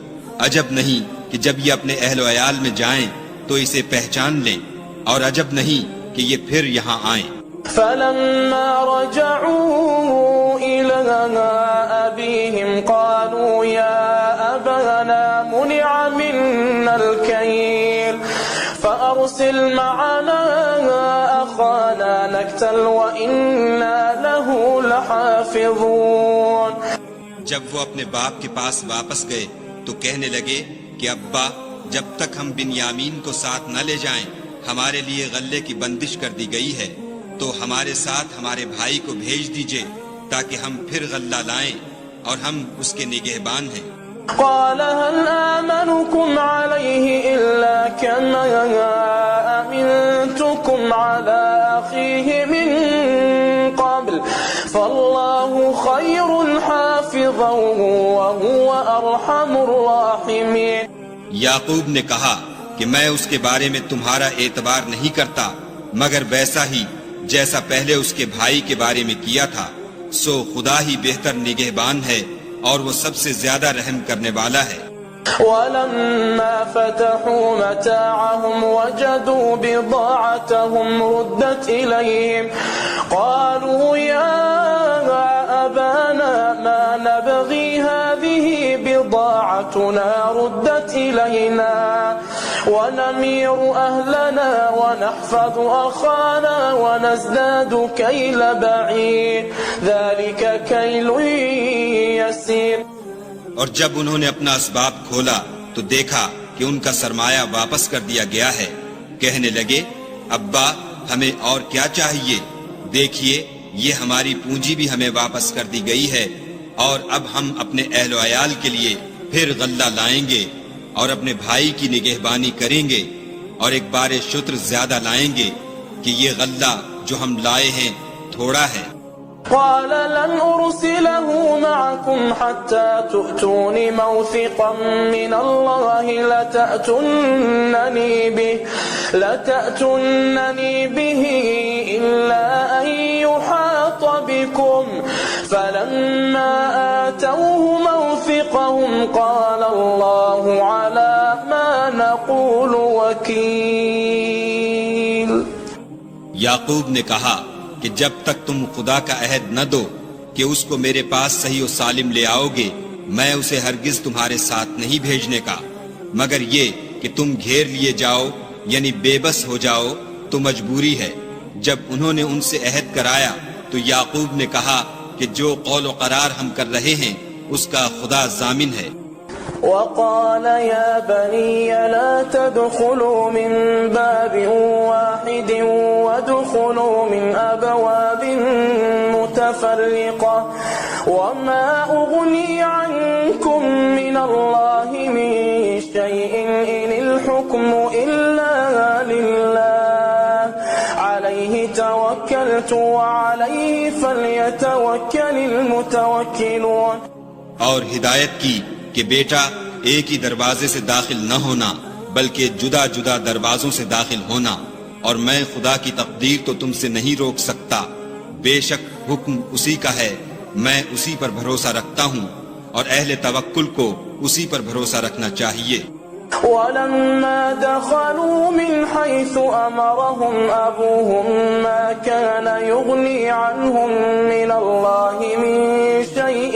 Speaker 4: عجب نہیں کہ جب یہ اپنے اہل و عیال میں جائیں تو اسے پہچان لیں، اور عجب نہیں کہ یہ پھر یہاں آئیں.
Speaker 3: فلما رجعوا إلى أبيهم قالوا يا أبانا منع منا الكيل فأرسل معنا أخانا نكتل وإنا له لحافظون.
Speaker 4: جب وہ اپنے باپ کے پاس واپس گئے تو کہنے لگے کہ ابا، جب تک ہم بنیامین کو ساتھ نہ لے جائیں ہمارے لیے غلے کی بندش کر دی گئی ہے، تو ہمارے ساتھ ہمارے بھائی کو بھیج دیجئے تاکہ ہم پھر غلہ لائیں، اور ہم اس کے نگہبان ہیں.
Speaker 3: قال هل آمنكم عليه إلا كما أمنتكم على أخيه من قبل فالله خير حافظا وهو أرحم الراحمين.
Speaker 4: یعقوب نے کہا کہ میں اس کے بارے میں تمہارا اعتبار نہیں کرتا مگر ویسا ہی جیسا پہلے اس کے بھائی کے بارے میں کیا تھا، سو خدا ہی بہتر نگہبان ہے اور وہ سب سے زیادہ رحم کرنے والا ہے.
Speaker 3: ولما فتحوا متاعهم وجدوا بضاعتهم ردت إليهم قالوا يا أبانا ما نبغي هذه بضاعتنا ردت إلينا ونمير أهلنا ونحفظ أخانا ونزداد كيل بعير ذلك كيل يسير.
Speaker 4: اور جب انہوں نے اپنا اسباب کھولا تو دیکھا کہ ان کا سرمایہ واپس کر دیا گیا ہے. کہنے لگے ابا ہمیں اور کیا چاہیے، دیکھیے یہ ہماری پونجی بھی ہمیں واپس کر دی گئی ہے، اور اب ہم اپنے اہل و عیال کے لیے پھر غلہ لائیں گے اور اپنے بھائی کی نگہبانی کریں گے، اور ایک بار شتر زیادہ لائیں گے کہ یہ غلہ جو ہم لائے ہیں تھوڑا ہے.
Speaker 3: قال لن أرسله معكم حتى تؤتون موثقا من الله لتأتونني به إلا أن يحاط بكم فلما آتوه موثقهم قال الله على ما نقول وكيل.
Speaker 4: یعقوب نے کہا کہ جب تک تم خدا کا عہد نہ دو کہ اس کو میرے پاس صحیح و سالم لے آؤ گے میں اسے ہرگز تمہارے ساتھ نہیں بھیجنے کا، مگر یہ کہ تم گھیر لیے جاؤ یعنی بے بس ہو جاؤ تو مجبوری ہے. جب انہوں نے ان سے عہد کرایا تو یعقوب نے کہا کہ جو قول و قرار ہم کر رہے ہیں اس کا خدا ضامن ہے.
Speaker 3: وقال يا بني لا تدخلوا من باب واحد وادخلوا من أبواب متفرقة وما أغني عنكم من الله من شيء إن الحكم إلا لله عليه توكلت وعليه فليتوكل المتوكلون.
Speaker 4: اور ہدایت کی کہ بیٹا ایک ہی دروازے سے داخل نہ ہونا بلکہ جدا جدا دروازوں سے داخل ہونا، اور میں خدا کی تقدیر تو تم سے نہیں روک سکتا، بے شک حکم اسی کا ہے، میں اسی پر بھروسہ رکھتا ہوں، اور اہل توکل کو اسی پر بھروسہ رکھنا چاہیے.
Speaker 3: ولما دخلوا من حيث أمرهم أبوهم ما كان يغني عنهم من الله من شيء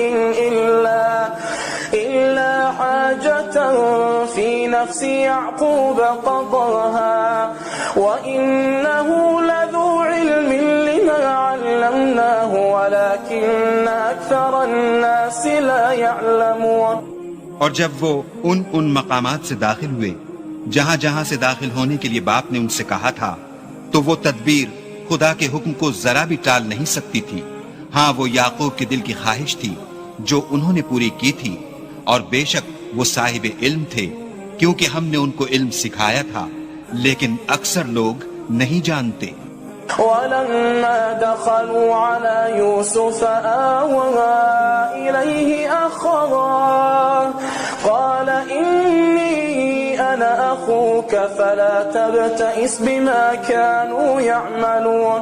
Speaker 3: إلا حاجة في نفس يعقوب قضاها وإنه لذو علم لما علمناه ولكن أكثر الناس لا يعلمون.
Speaker 5: اور جب وہ ان مقامات سے داخل ہوئے جہاں جہاں سے داخل ہونے کے لیے باپ نے ان سے کہا تھا تو وہ تدبیر خدا کے حکم کو ذرا بھی ٹال نہیں سکتی تھی. ہاں وہ یعقوب کے دل کی خواہش تھی جو انہوں نے پوری کی تھی، اور بے شک وہ صاحب علم تھے کیونکہ ہم نے ان کو علم سکھایا تھا، لیکن اکثر لوگ نہیں جانتے.
Speaker 3: ولما دخلوا على يوسف آوى إليه أخاه قال إني أنا أخوك فلا تبتئس بما كانوا يعملون.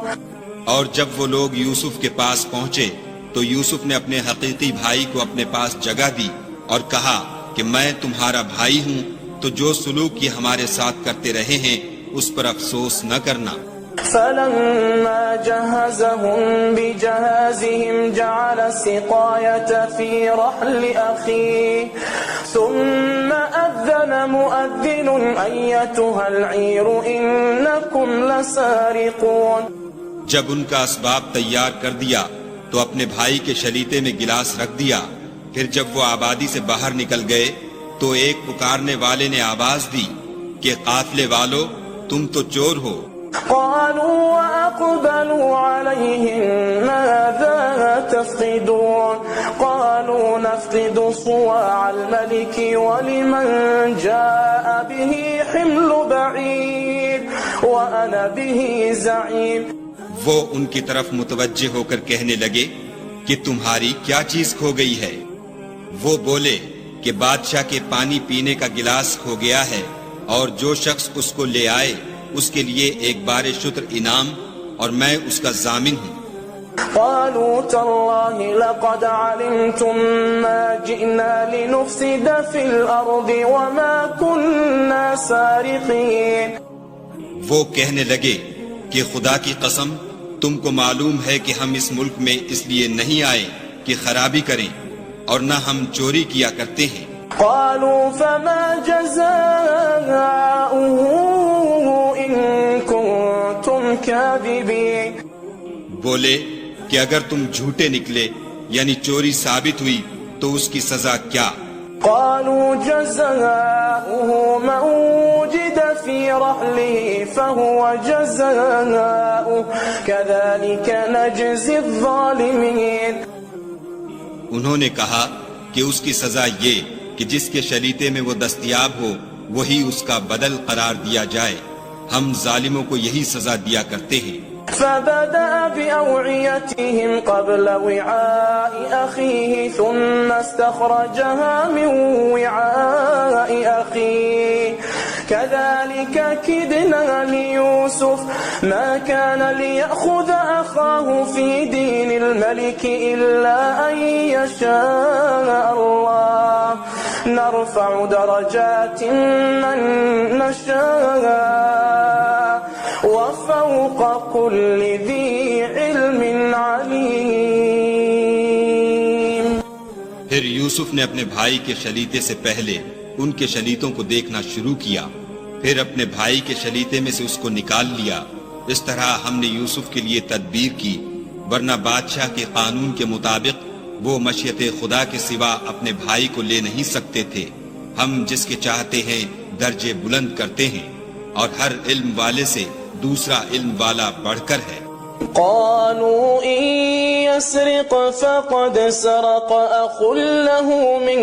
Speaker 4: اور جب وہ لوگ یوسف کے پاس پہنچے تو یوسف نے اپنے حقیقی بھائی کو اپنے پاس جگہ دی اور کہا کہ میں تمہارا بھائی ہوں، تو جو سلوک یہ ہمارے ساتھ کرتے رہے ہیں اس پر افسوس نہ کرنا.
Speaker 3: فلما جهزهم بجهازهم جعل السقاية في رحل أخيه ثم أذن مؤذن أيتها العير إنكم لسارقون.
Speaker 4: جب ان کا اسباب تیار کر دیا تو اپنے بھائی کے شلیتے میں گلاس رکھ دیا. پھر جب وہ آبادی سے باہر نکل گئے تو ایک پکارنے والے نے آواز دی کہ قافلے والو تم تو چور ہو.
Speaker 3: قالوا وأقبلوا عليهم ماذا تفقدون قالوا نفقد صواع الملك ولمن جاء به حمل بعير وأنا به زعيم.
Speaker 4: وہ ان کی طرف متوجہ ہو کر کہنے لگے کہ تمہاری کیا چیز کھو گئی ہے؟ وہ بولے کہ بادشاہ کے پانی پینے کا گلاس کھو گیا ہے اور جو شخص اس کو لے آئے اس کے لیے ایک بار شتر انعام اور میں اس کا ضامن ہوں.
Speaker 3: قالوا تالله لقد علمتم ما جئنا لنفسد في الأرض وما كنا سارقين.
Speaker 4: وہ کہنے لگے کہ خدا کی قسم تم کو معلوم ہے کہ ہم اس ملک میں اس لیے نہیں آئے کہ خرابی کریں اور نہ ہم چوری کیا کرتے ہیں.
Speaker 3: قالوا فما جزاؤه إن كنتم كاذبين.
Speaker 4: بولے کہ اگر تم جھوٹے نکلے یعنی چوری ثابت ہوئی تو اس کی سزا کیا؟
Speaker 3: قالوا جزاؤه من وجد في رحله فهو جزاؤه كذلك نجزي الظالمين.
Speaker 4: انہوں نے کہا کہ اس کی سزا یہ کہ جس کے شلیتے میں وہ دستیاب ہو وہی اس کا بدل قرار دیا جائے. ہم ظالموں کو یہی سزا دیا کرتے ہیں.
Speaker 3: فبدأ بأوعيتهم قبل وعاء أخيه ثم استخرجها من وعاء أخيه كذلك كدنا ليوسف ما كان ليأخذ أخاه في دين الملك إلا أن يشاء الله نرفع درجات من نشاء وفوق كل ذي علم عليم.
Speaker 4: پھر یوسف نے اپنے بھائی کے شلیتے سے پہلے ان کے شلیتوں کو دیکھنا شروع کیا، پھر اپنے بھائی کے شلیتے میں سے اس کو نکال لیا. اس طرح ہم نے یوسف کے لیے تدبیر کی، ورنہ بادشاہ کے قانون کے مطابق وہ مشیت خدا کے سوا اپنے بھائی کو لے نہیں سکتے تھے. ہم جس کے چاہتے ہیں درجے بلند کرتے ہیں اور ہر علم والے سے دوسرا علم والا بڑھ کر ہے.
Speaker 3: قالوا إن يسرق فقد سرق أخ له من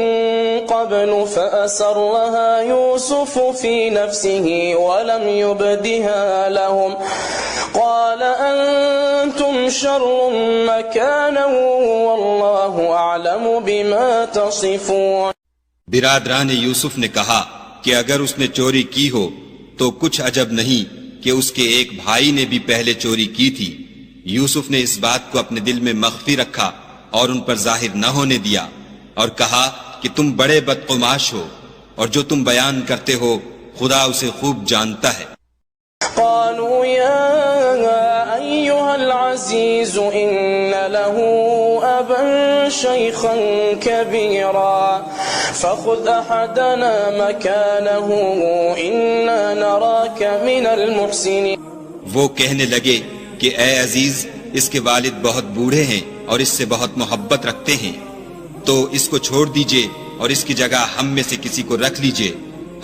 Speaker 3: قبل فأسرها يوسف في نفسه ولم يبدها لهم قال أنتم شر مكانا والله أعلم بما تصفون.
Speaker 4: برادران یوسف نے کہا کہ اگر اس نے چوری کی ہو تو کچھ عجب نہیں کہ اس کے ایک بھائی نے بھی پہلے چوری کی تھی. یوسف نے اس بات کو اپنے دل میں مخفی رکھا اور ان پر ظاہر نہ ہونے دیا اور کہا کہ تم بڑے بدقماش ہو اور جو تم بیان کرتے ہو خدا اسے خوب جانتا ہے.
Speaker 3: قالوا يا أيها العزيز إن له أبا شيخا كبيرا فخذ أحدنا مكانه إنا نراك من المحسنين.
Speaker 4: وہ کہنے لگے کہ اے عزیز اس کے والد بہت بوڑھے ہیں اور اس سے بہت محبت رکھتے ہیں، تو اس کو چھوڑ دیجئے اور اس کی جگہ ہم میں سے کسی کو رکھ لیجئے،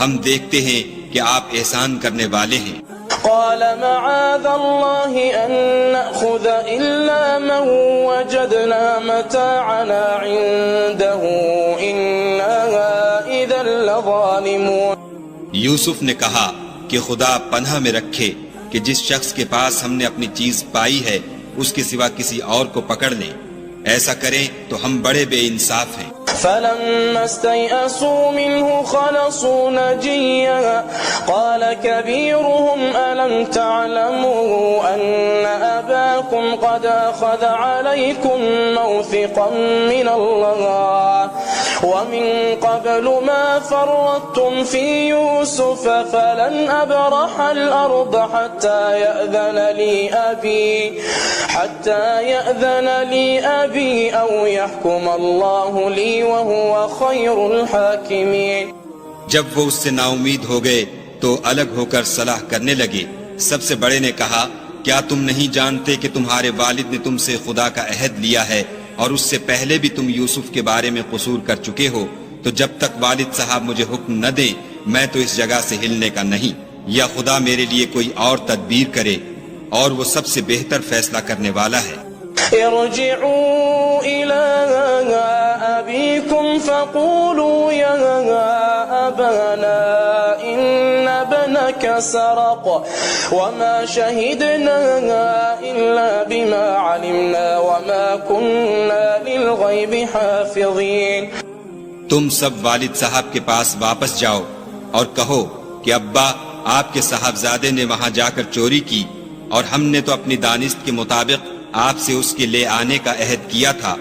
Speaker 4: ہم دیکھتے ہیں کہ آپ احسان کرنے والے ہیں.
Speaker 3: قال معاذ الله أن نأخذ إلا من وجدنا متاعنا عنده إنا إذا لظالمون.
Speaker 4: یوسف نے کہا کہ خدا پناہ میں رکھے کہ جس شخص کے پاس ہم نے اپنی چیز پائی ہے اس کے سوا کسی اور کو پکڑ لیں، ایسا کریں تو ہم بڑے بے انصاف ہیں۔
Speaker 3: فلما استيئسوا منه خلصوا نجيا قال كبيرهم ألم تعلموا أن أباكم قد أخذ عليكم موثقا من الله ومن قبل ما فرطتم في يوسف فلن أبرح الأرض حتى يأذن لي أبي أو يحكم الله لي وهو خير الحاكمين۔
Speaker 4: جب وہ اس سے نا امید ہو گئے تو الگ ہو کر صلاح کرنے لگے۔ سب سے بڑے نے کہا، کیا تم نہیں جانتے کہ تمہارے والد نے تم سے خدا کا عہد لیا ہے اور اس سے پہلے بھی تم یوسف کے بارے میں قصور کر چکے ہو؟ تو جب تک والد صاحب مجھے حکم نہ دیں میں تو اس جگہ سے ہلنے کا نہیں، یا خدا میرے لیے کوئی اور تدبیر کرے، اور وہ سب سے بہتر فیصلہ کرنے والا ہے۔
Speaker 3: ارجعوا إلى أبيكم فقولوا يا أبانا إن ابنك سرق وما شهدنا إلا بما علمنا وما كنا للغيب حافظين۔
Speaker 4: تم سب والد صاحب کے پاس واپس جاؤ اور کہو کہ ابا آپ کے صاحبزادے نے وہاں جا کر چوری کی، اور ہم نے تو اپنی دانست کے مطابق آپ سے اس کے لے آنے کا عہد کیا تھا،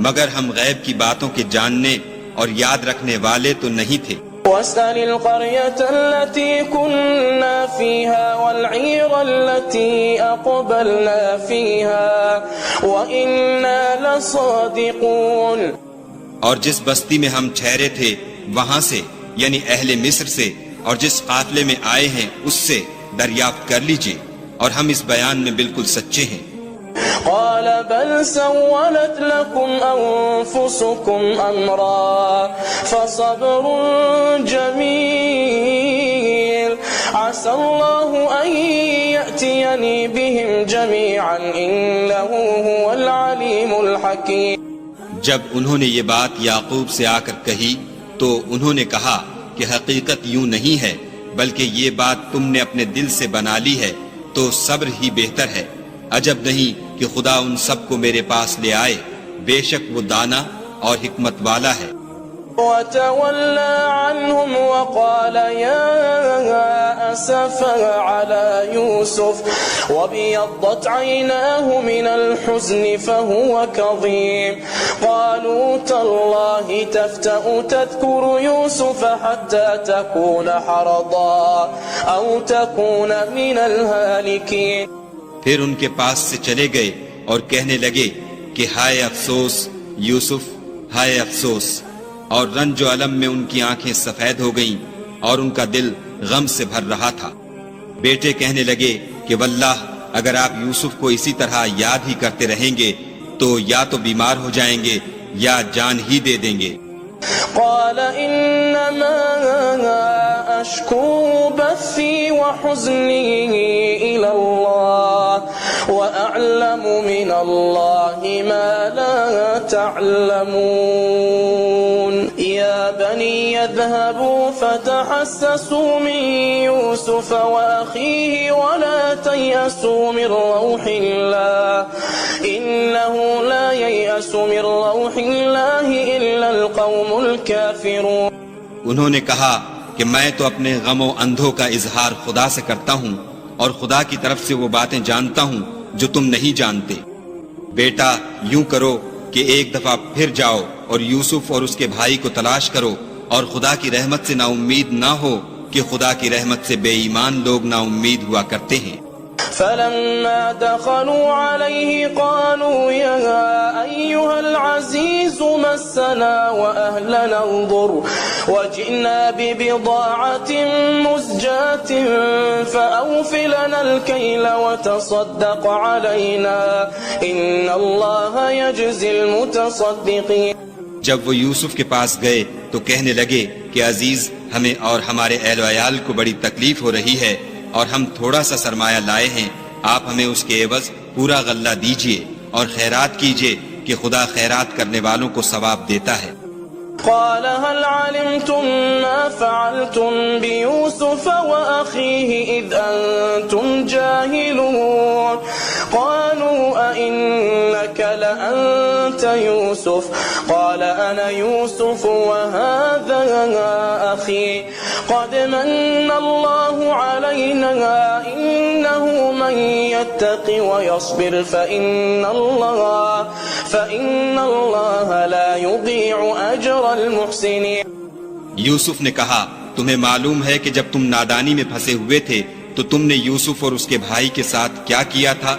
Speaker 4: مگر ہم غیب کی باتوں کے جاننے اور یاد رکھنے والے تو نہیں تھے۔
Speaker 3: واسأل القرية التي كنا فيها والعير التي أقبلنا فيها وإنا لصادقون۔
Speaker 4: اور جس بستی میں ہم ٹھہرے تھے وہاں سے، یعنی اہل مصر سے، اور جس قافلے میں آئے ہیں اس سے دریافت کر لیجئے، اور ہم اس بیان میں بالکل سچے ہیں۔
Speaker 3: قال بل سولت لكم أنفسكم أمرا فصبر جميل عسى الله أن يأتيني بهم جميعا إنه هو العليم الحكيم۔
Speaker 4: جب انہوں نے یہ بات یعقوب سے آ کر کہی تو انہوں نے کہا کہ حقیقت یوں نہیں ہے، بلکہ یہ بات تم نے اپنے دل سے بنا لی ہے، تو صبر ہی بہتر ہے۔ عجب نہیں کہ خدا ان سب کو میرے پاس لے آئے، بے شک وہ دانا اور حکمت والا ہے۔
Speaker 3: وتولى عنهم وقال يا أسفا على يوسف وابيضت عيناه من الحزن فهو كظيم قالوا تالله تفتأ تذكر يوسف حتى تكون حرضا أو تكون من الهالكين۔
Speaker 4: پھر ان کے پاس سے چلے گئے اور کہنے لگے کہ ہائے افسوس یوسف، ہائے افسوس، اور رنج و علم میں ان کی آنکھیں سفید ہو گئیں اور ان کا دل غم سے بھر رہا تھا۔ بیٹے کہنے لگے کہ واللہ اگر آپ یوسف کو اسی طرح یاد ہی کرتے رہیں گے تو یا تو بیمار ہو جائیں گے یا جان ہی دے دیں گے۔
Speaker 3: قال انما اشكو بثي وحزني الى الله واعلم من الله ما لا تعلمون يا بني اذهبوا فتحسسوا من يوسف واخيه ولا تيأسوا من روح الله انه لا ييأس من روح الله الا القوم الكافرون۔
Speaker 4: انہوں نے کہا کہ میں تو اپنے غم و اندھوں کا اظہار خدا سے کرتا ہوں اور خدا کی طرف سے وہ باتیں جانتا ہوں جو تم نہیں جانتے۔ بیٹا یوں کرو کہ ایک دفعہ پھر جاؤ اور یوسف اور اس کے بھائی کو تلاش کرو، اور خدا کی رحمت سے نا امید نہ ہو کہ خدا کی رحمت سے بے ایمان لوگ نا امید ہوا کرتے ہیں۔
Speaker 3: فلما دخلوا عليه قالوا يا أيها العزيز مسنا وأهلنا الضر وجئنا ببضاعة مزجاة فأوف لنا الكيل وتصدق علينا إن الله يجزي المتصدقين۔
Speaker 4: جب وہ یوسف کے پاس گئے تو کہنے لگے کہ عزیز، ہمیں اور ہمارے اہل و عیال کو بڑی تکلیف ہو رہی ہے اور ہم تھوڑا سا سرمایہ لائے ہیں، آپ ہمیں اس کے عوض پورا غلہ دیجئے اور خیرات کیجئے کہ خدا خیرات کرنے والوں کو ثواب دیتا ہے۔
Speaker 3: قال هل علمتم ما فعلتم بيوسف وأخيه أخيه إذ أنتم جاهلون قالوا أئنك لأنت يوسف قال أنا يوسف وهذا أخي قد من الله علينا إنه من يتق ويصبر فإن الله لا يضيع أجر المحسنين.
Speaker 4: یوسف نے کہا تمہیں معلوم ہے کہ جب تم نادانی میں پھنسے ہوئے تھے تو تم نے یوسف اور اس کے بھائی کے ساتھ کیا کیا تھا؟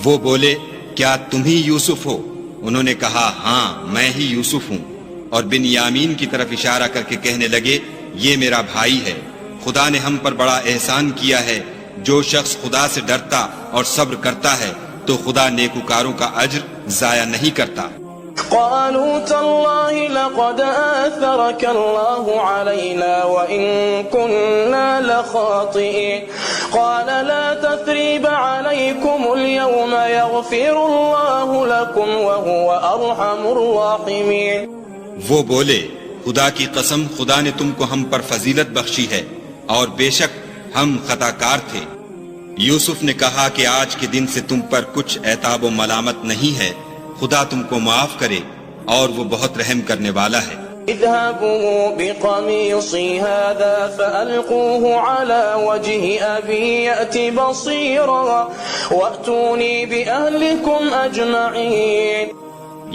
Speaker 4: وہ بولے کیا تم ہی یوسف ہو؟ انہوں نے کہا ہاں میں ہی یوسف ہوں، اور بنیامین کی طرف اشارہ کر کے کہنے لگے یہ میرا بھائی ہے، خدا نے ہم پر بڑا احسان کیا ہے، جو شخص خدا سے ڈرتا اور صبر کرتا ہے تو خدا نیکوکاروں کا اجر ضائع نہیں کرتا.
Speaker 3: قالوا تالله لقد آثرك الله علينا وإن كنا لخاطئين قال لا تثريب عليكم اليوم يغفر الله لكم وهو أرحم الراحمين.
Speaker 4: وہ بولے خدا کی قسم خدا نے تم کو ہم پر فضیلت بخشی ہے اور بے شک ہم خطا کار تھے. یوسف نے کہا کہ آج کے دن سے تم پر کچھ عتاب و ملامت نہیں ہے، خدا تم کو معاف کرے اور وہ بہت رحم کرنے والا ہے.
Speaker 3: اذهبوا بقميصي هذا فألقوه على وجه أبي يأت بصيرا وأتوني بأهلكم أجمعين.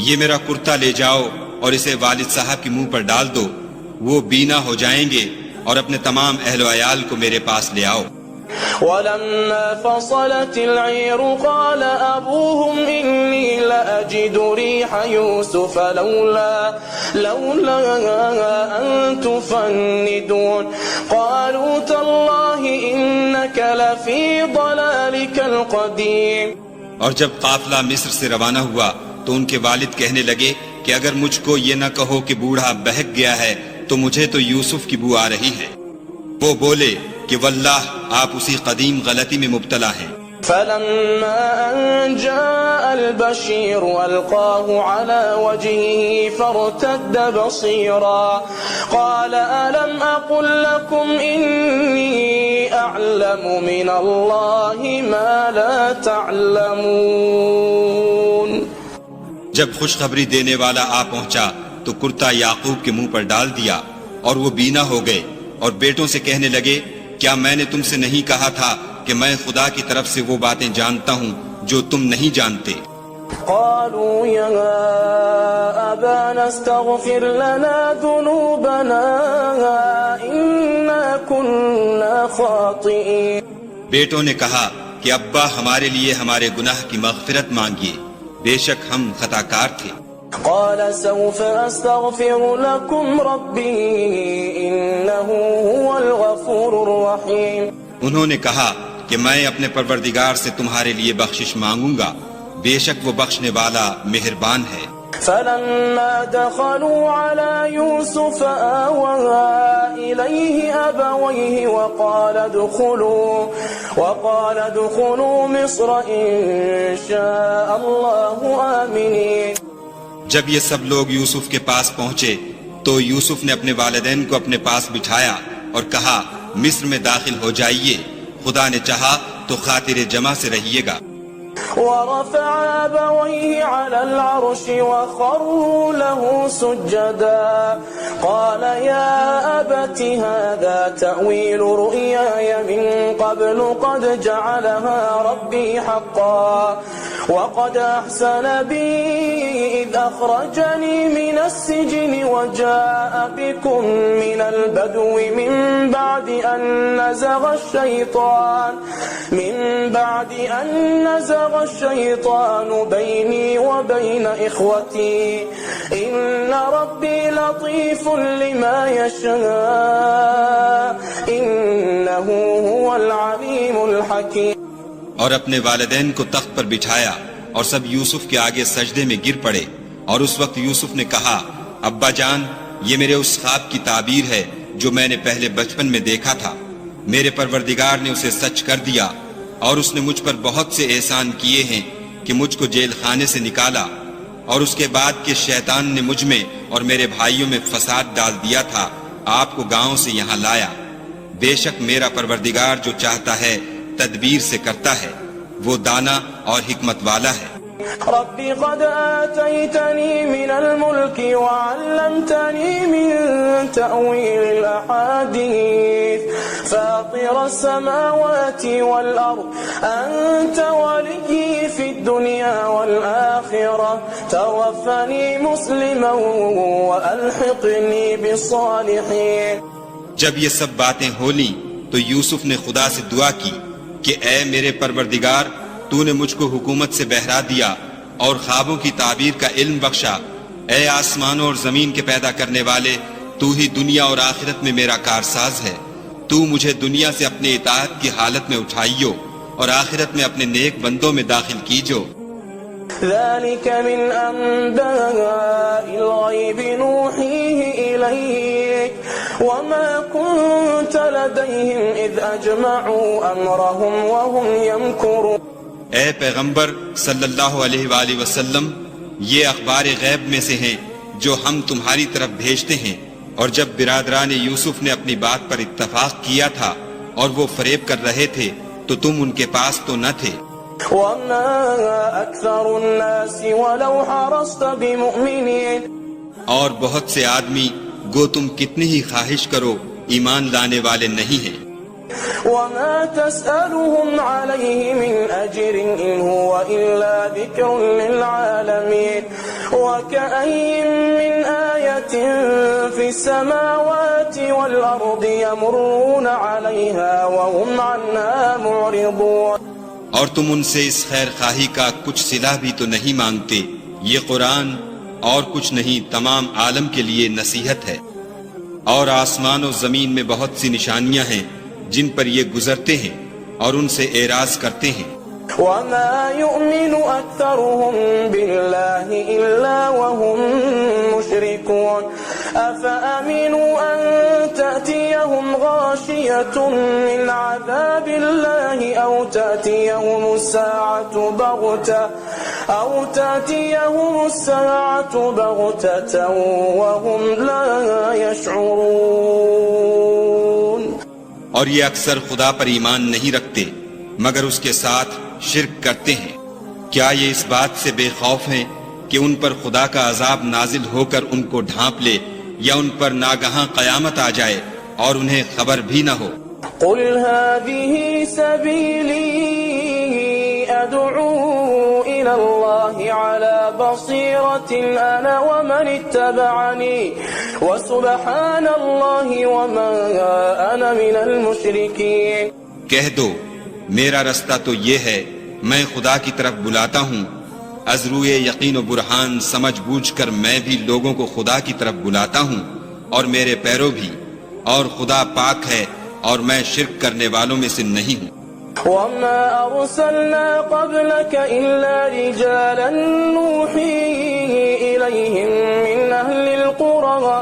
Speaker 4: یہ میرا کرتا لے جاؤ اور اسے والد صاحب کے منہ پر ڈال دو، وہ بینا ہو جائیں گے، اور اپنے تمام اہل و عیال کو میرے پاس لے آؤ.
Speaker 3: ولما فصلت العير قال أبوهم إني لأجد ريح يوسف لولا أن تفندون قالوا تالله إنك لفي ضلالك القديم.
Speaker 4: اور جب قافلہ مصر سے روانہ ہوا تو ان کے والد کہنے لگے کہ اگر مجھ کو یہ نہ کہو کہ بوڑھا بہک گیا ہے تو مجھے تو یوسف کی بو آ رہی ہے. وہ بولے کہ واللہ آپ اسی قدیم غلطی میں مبتلا ہیں.
Speaker 3: فلما أن جاء البشير ألقاه على وجهه فارتد بصيرا قال ألم أقل لكم إني أعلم من الله ما لا تعلمون.
Speaker 4: جب خوشخبری دینے والا آ پہنچا تو کرتا یعقوب کے منہ پر ڈال دیا اور وہ بینا ہو گئے، اور بیٹوں سے کہنے لگے کیا میں نے تم سے نہیں کہا تھا کہ میں خدا کی طرف سے وہ باتیں جانتا ہوں جو تم نہیں جانتے؟
Speaker 3: قالوا يا أبانا استغفر لنا ذنوبنا إنا كنا خاطئين.
Speaker 4: بیٹوں نے کہا کہ ابا ہمارے لیے ہمارے گناہ کی مغفرت مانگیے، بے شک ہم خطا کار تھے.
Speaker 3: قال سوف أستغفر لكم ربي إنه هو الغفور الرحيم.
Speaker 4: انہوں نے کہا کہ میں اپنے پروردگار سے تمہارے لیے بخشش مانگوں گا، بے شک وہ بخشنے والا مہربان ہے.
Speaker 3: فلما دخلوا على يوسف آوى إليه أبويه وقال ادخلوا مصر إن شاء الله آمنين.
Speaker 4: جب یہ سب لوگ یوسف کے پاس پہنچے تو یوسف نے اپنے والدین کو اپنے پاس بٹھایا اور کہا مصر میں داخل ہو جائیے، خدا نے چاہا تو خاطر جمع سے رہیے گا.
Speaker 3: ورفع أبويه على العرش وخروا له سجدا قال يا أبت هذا تأويل رؤياي من قبل قد جعلها ربي حقا وقد أحسن بي إذ أخرجني من السجن وجاء بكم من البدو من بعد أن نزغ الشيطان بيني وبين إخوتي إن ربي لطيف لما يشاء إنه هو العليم الحكيم.
Speaker 4: اور اپنے والدین کو تخت پر بٹھایا اور سب یوسف کے آگے سجدے میں گر پڑے، اور اس وقت یوسف نے کہا ابا جان یہ میرے اس خواب کی تعبیر ہے جو میں نے پہلے بچپن میں دیکھا تھا. میرے پروردگار نے اسے سچ کر دیا اور اس نے مجھ پر بہت سے احسان کیے ہیں کہ مجھ کو جیل خانے سے نکالا، اور اس کے بعد کہ شیطان نے مجھ میں اور میرے بھائیوں میں فساد ڈال دیا تھا آپ کو گاؤں سے یہاں لایا. بے شک میرا پروردگار جو چاہتا ہے تدبیر سے کرتا ہے، وہ دانا اور حکمت والا ہے۔
Speaker 3: رب قد آتيتني من الملك وعلمتني من تأويل الأحاديث فاطر السماوات والأرض أنت ولي في الدنيا والآخرة توفني مسلما وألحقني بالصالحين۔
Speaker 4: جب یہ سب باتیں ہو لیں تو یوسف نے خدا سے دعا کی کہ اے میرے پروردگار، تو نے مجھ کو حکومت سے بہرا دیا اور خوابوں کی تعبیر کا علم بخشا۔ اے آسمانوں اور زمین کے پیدا کرنے والے، تو ہی دنیا اور آخرت میں میرا کارساز ہے۔ تو مجھے دنیا سے اپنے اطاعت کی حالت میں اٹھائیو اور آخرت میں اپنے نیک بندوں میں داخل کیجو۔
Speaker 3: ذلك من أنباء الغيب نوحيه إليك وما كنت لديهم إذ أجمعوا أمرهم وهم يمكرون۔
Speaker 4: اے پیغمبر صلی اللہ علیہ وآلہ وسلم، یہ اخبار غیب میں سے ہیں جو ہم تمہاری طرف بھیجتے ہیں، اور جب برادران یوسف نے اپنی بات پر اتفاق کیا تھا اور وہ فریب کر رہے تھے تو تم ان کے پاس تو نہ تھے۔
Speaker 3: وما أكثر الناس ولو حرصت بمؤمنين۔
Speaker 4: اور بہت سے آدمی گو تم کتنی ہی خواہش کرو ایمان لانے والے نہیں ہیں۔
Speaker 3: وما تسألهم عليه من أجر إن هو إلا ذكر للعالمين وكأين من آية في السماوات والأرض يمرون عليها وهم عنها معرضون۔
Speaker 4: اور تم ان سے اس خیر خواہی کا کچھ صلہ بھی تو نہیں مانگتے۔ یہ قرآن اور کچھ نہیں تمام عالم کے لیے نصیحت ہے، اور آسمان و زمین میں بہت سی نشانیاں ہیں جن پر یہ گزرتے ہیں اور ان سے اعراض کرتے ہیں۔
Speaker 3: وما يؤمن أكثرهم بالله إلا وهم مشركون أفأمنوا أن تأتيهم غاشية من عذاب الله أو تأتيهم الساعة بغتة وهم لا يشعرون۔
Speaker 4: اور یہ اکثر خدا پر ایمان نہیں رکھتے مگر اس کے ساتھ شرک کرتے ہیں۔ کیا یہ اس بات سے بے خوف ہیں کہ ان پر خدا کا عذاب نازل ہو کر ان کو ڈھانپ لے، یا ان پر ناگہاں قیامت آ جائے اور انہیں خبر بھی نہ ہو؟
Speaker 3: قل هذه سبيلي أدعو إلى الله على بصيرة أنا ومن اتبعني وسبحان الله وما أنا من المشركين۔
Speaker 4: کہہ دو میرا رستہ تو یہ ہے، میں خدا کی طرف بلاتا ہوں، از روئے یقین و برہان سمجھ بوجھ کر میں بھی لوگوں کو خدا کی طرف بلاتا ہوں اور میرے پیرو بھی، اور خدا پاک ہے اور میں شرک کرنے والوں میں سے نہیں ہوں۔
Speaker 3: وما أرسلنا قبلك إلا رجالا نوحي إليهم من أهل القرى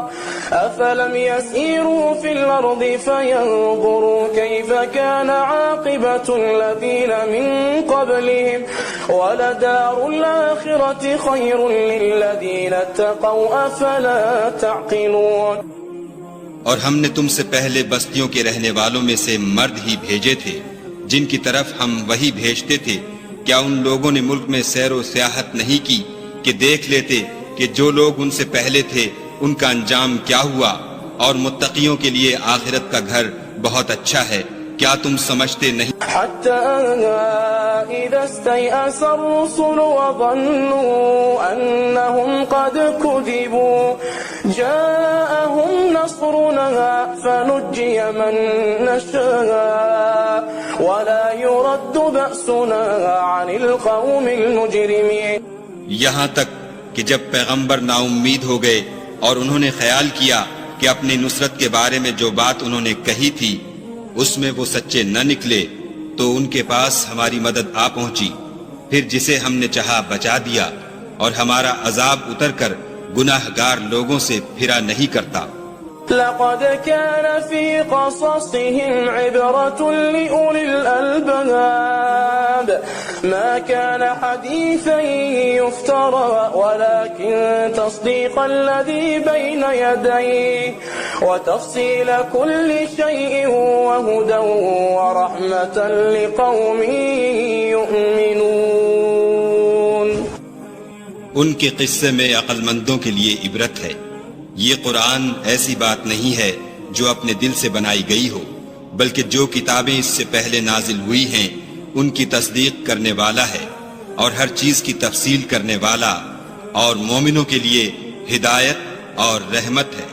Speaker 3: أفلم يسيروا في الأرض فينظروا كيف كان عاقبة الذين من قبلهم ولدار الآخرة خير للذين اتقوا أفلا تعقلون۔
Speaker 4: اور ہم نے تم سے پہلے بستیوں کے رہنے والوں میں سے مرد ہی بھیجے تھے جن کی طرف ہم وہی بھیجتے تھے۔ کیا ان لوگوں نے ملک میں سیر و سیاحت نہیں کی کہ دیکھ لیتے کہ جو لوگ ان سے پہلے تھے ان کا انجام کیا ہوا، اور متقیوں کے لیے آخرت کا گھر بہت اچھا ہے؟ کیا تم سمجھتے نہیں؟
Speaker 3: حتى إذا استيأس الرسل وظنوا أنهم قد كذبوا جاءهم نصرنا فنجي من نشاء ولا يرد بأسنا عن القوم المجرمين۔
Speaker 4: یہاں تک کہ جب پیغمبر نا امید ہو گئے اور انہوں نے خیال کیا کہ اپنی نصرت کے بارے میں جو بات انہوں نے کہی تھی اس میں وہ سچے نہ نکلے تو ان کے پاس ہماری مدد آ پہنچی، پھر جسے ہم نے چاہا بچا دیا، اور ہمارا عذاب اتر کر گناہ گار لوگوں سے پھرا نہیں کرتا۔
Speaker 3: لقد كان في قصصهم عبرة لأولي الألباب ما كان حديثا يفترى ولكن تصديق الذي بين يديه وتفصيل كل شيء وهدى ورحمة لقوم يؤمنون.
Speaker 4: ان کے قصے میں عقل مندوں کے لیے عبرت ہے. یہ قرآن ایسی بات نہیں ہے جو اپنے دل سے بنائی گئی ہو، بلکہ جو کتابیں اس سے پہلے نازل ہوئی ہیں ان کی تصدیق کرنے والا ہے اور ہر چیز کی تفصیل کرنے والا، اور مومنوں کے لیے ہدایت اور رحمت ہے.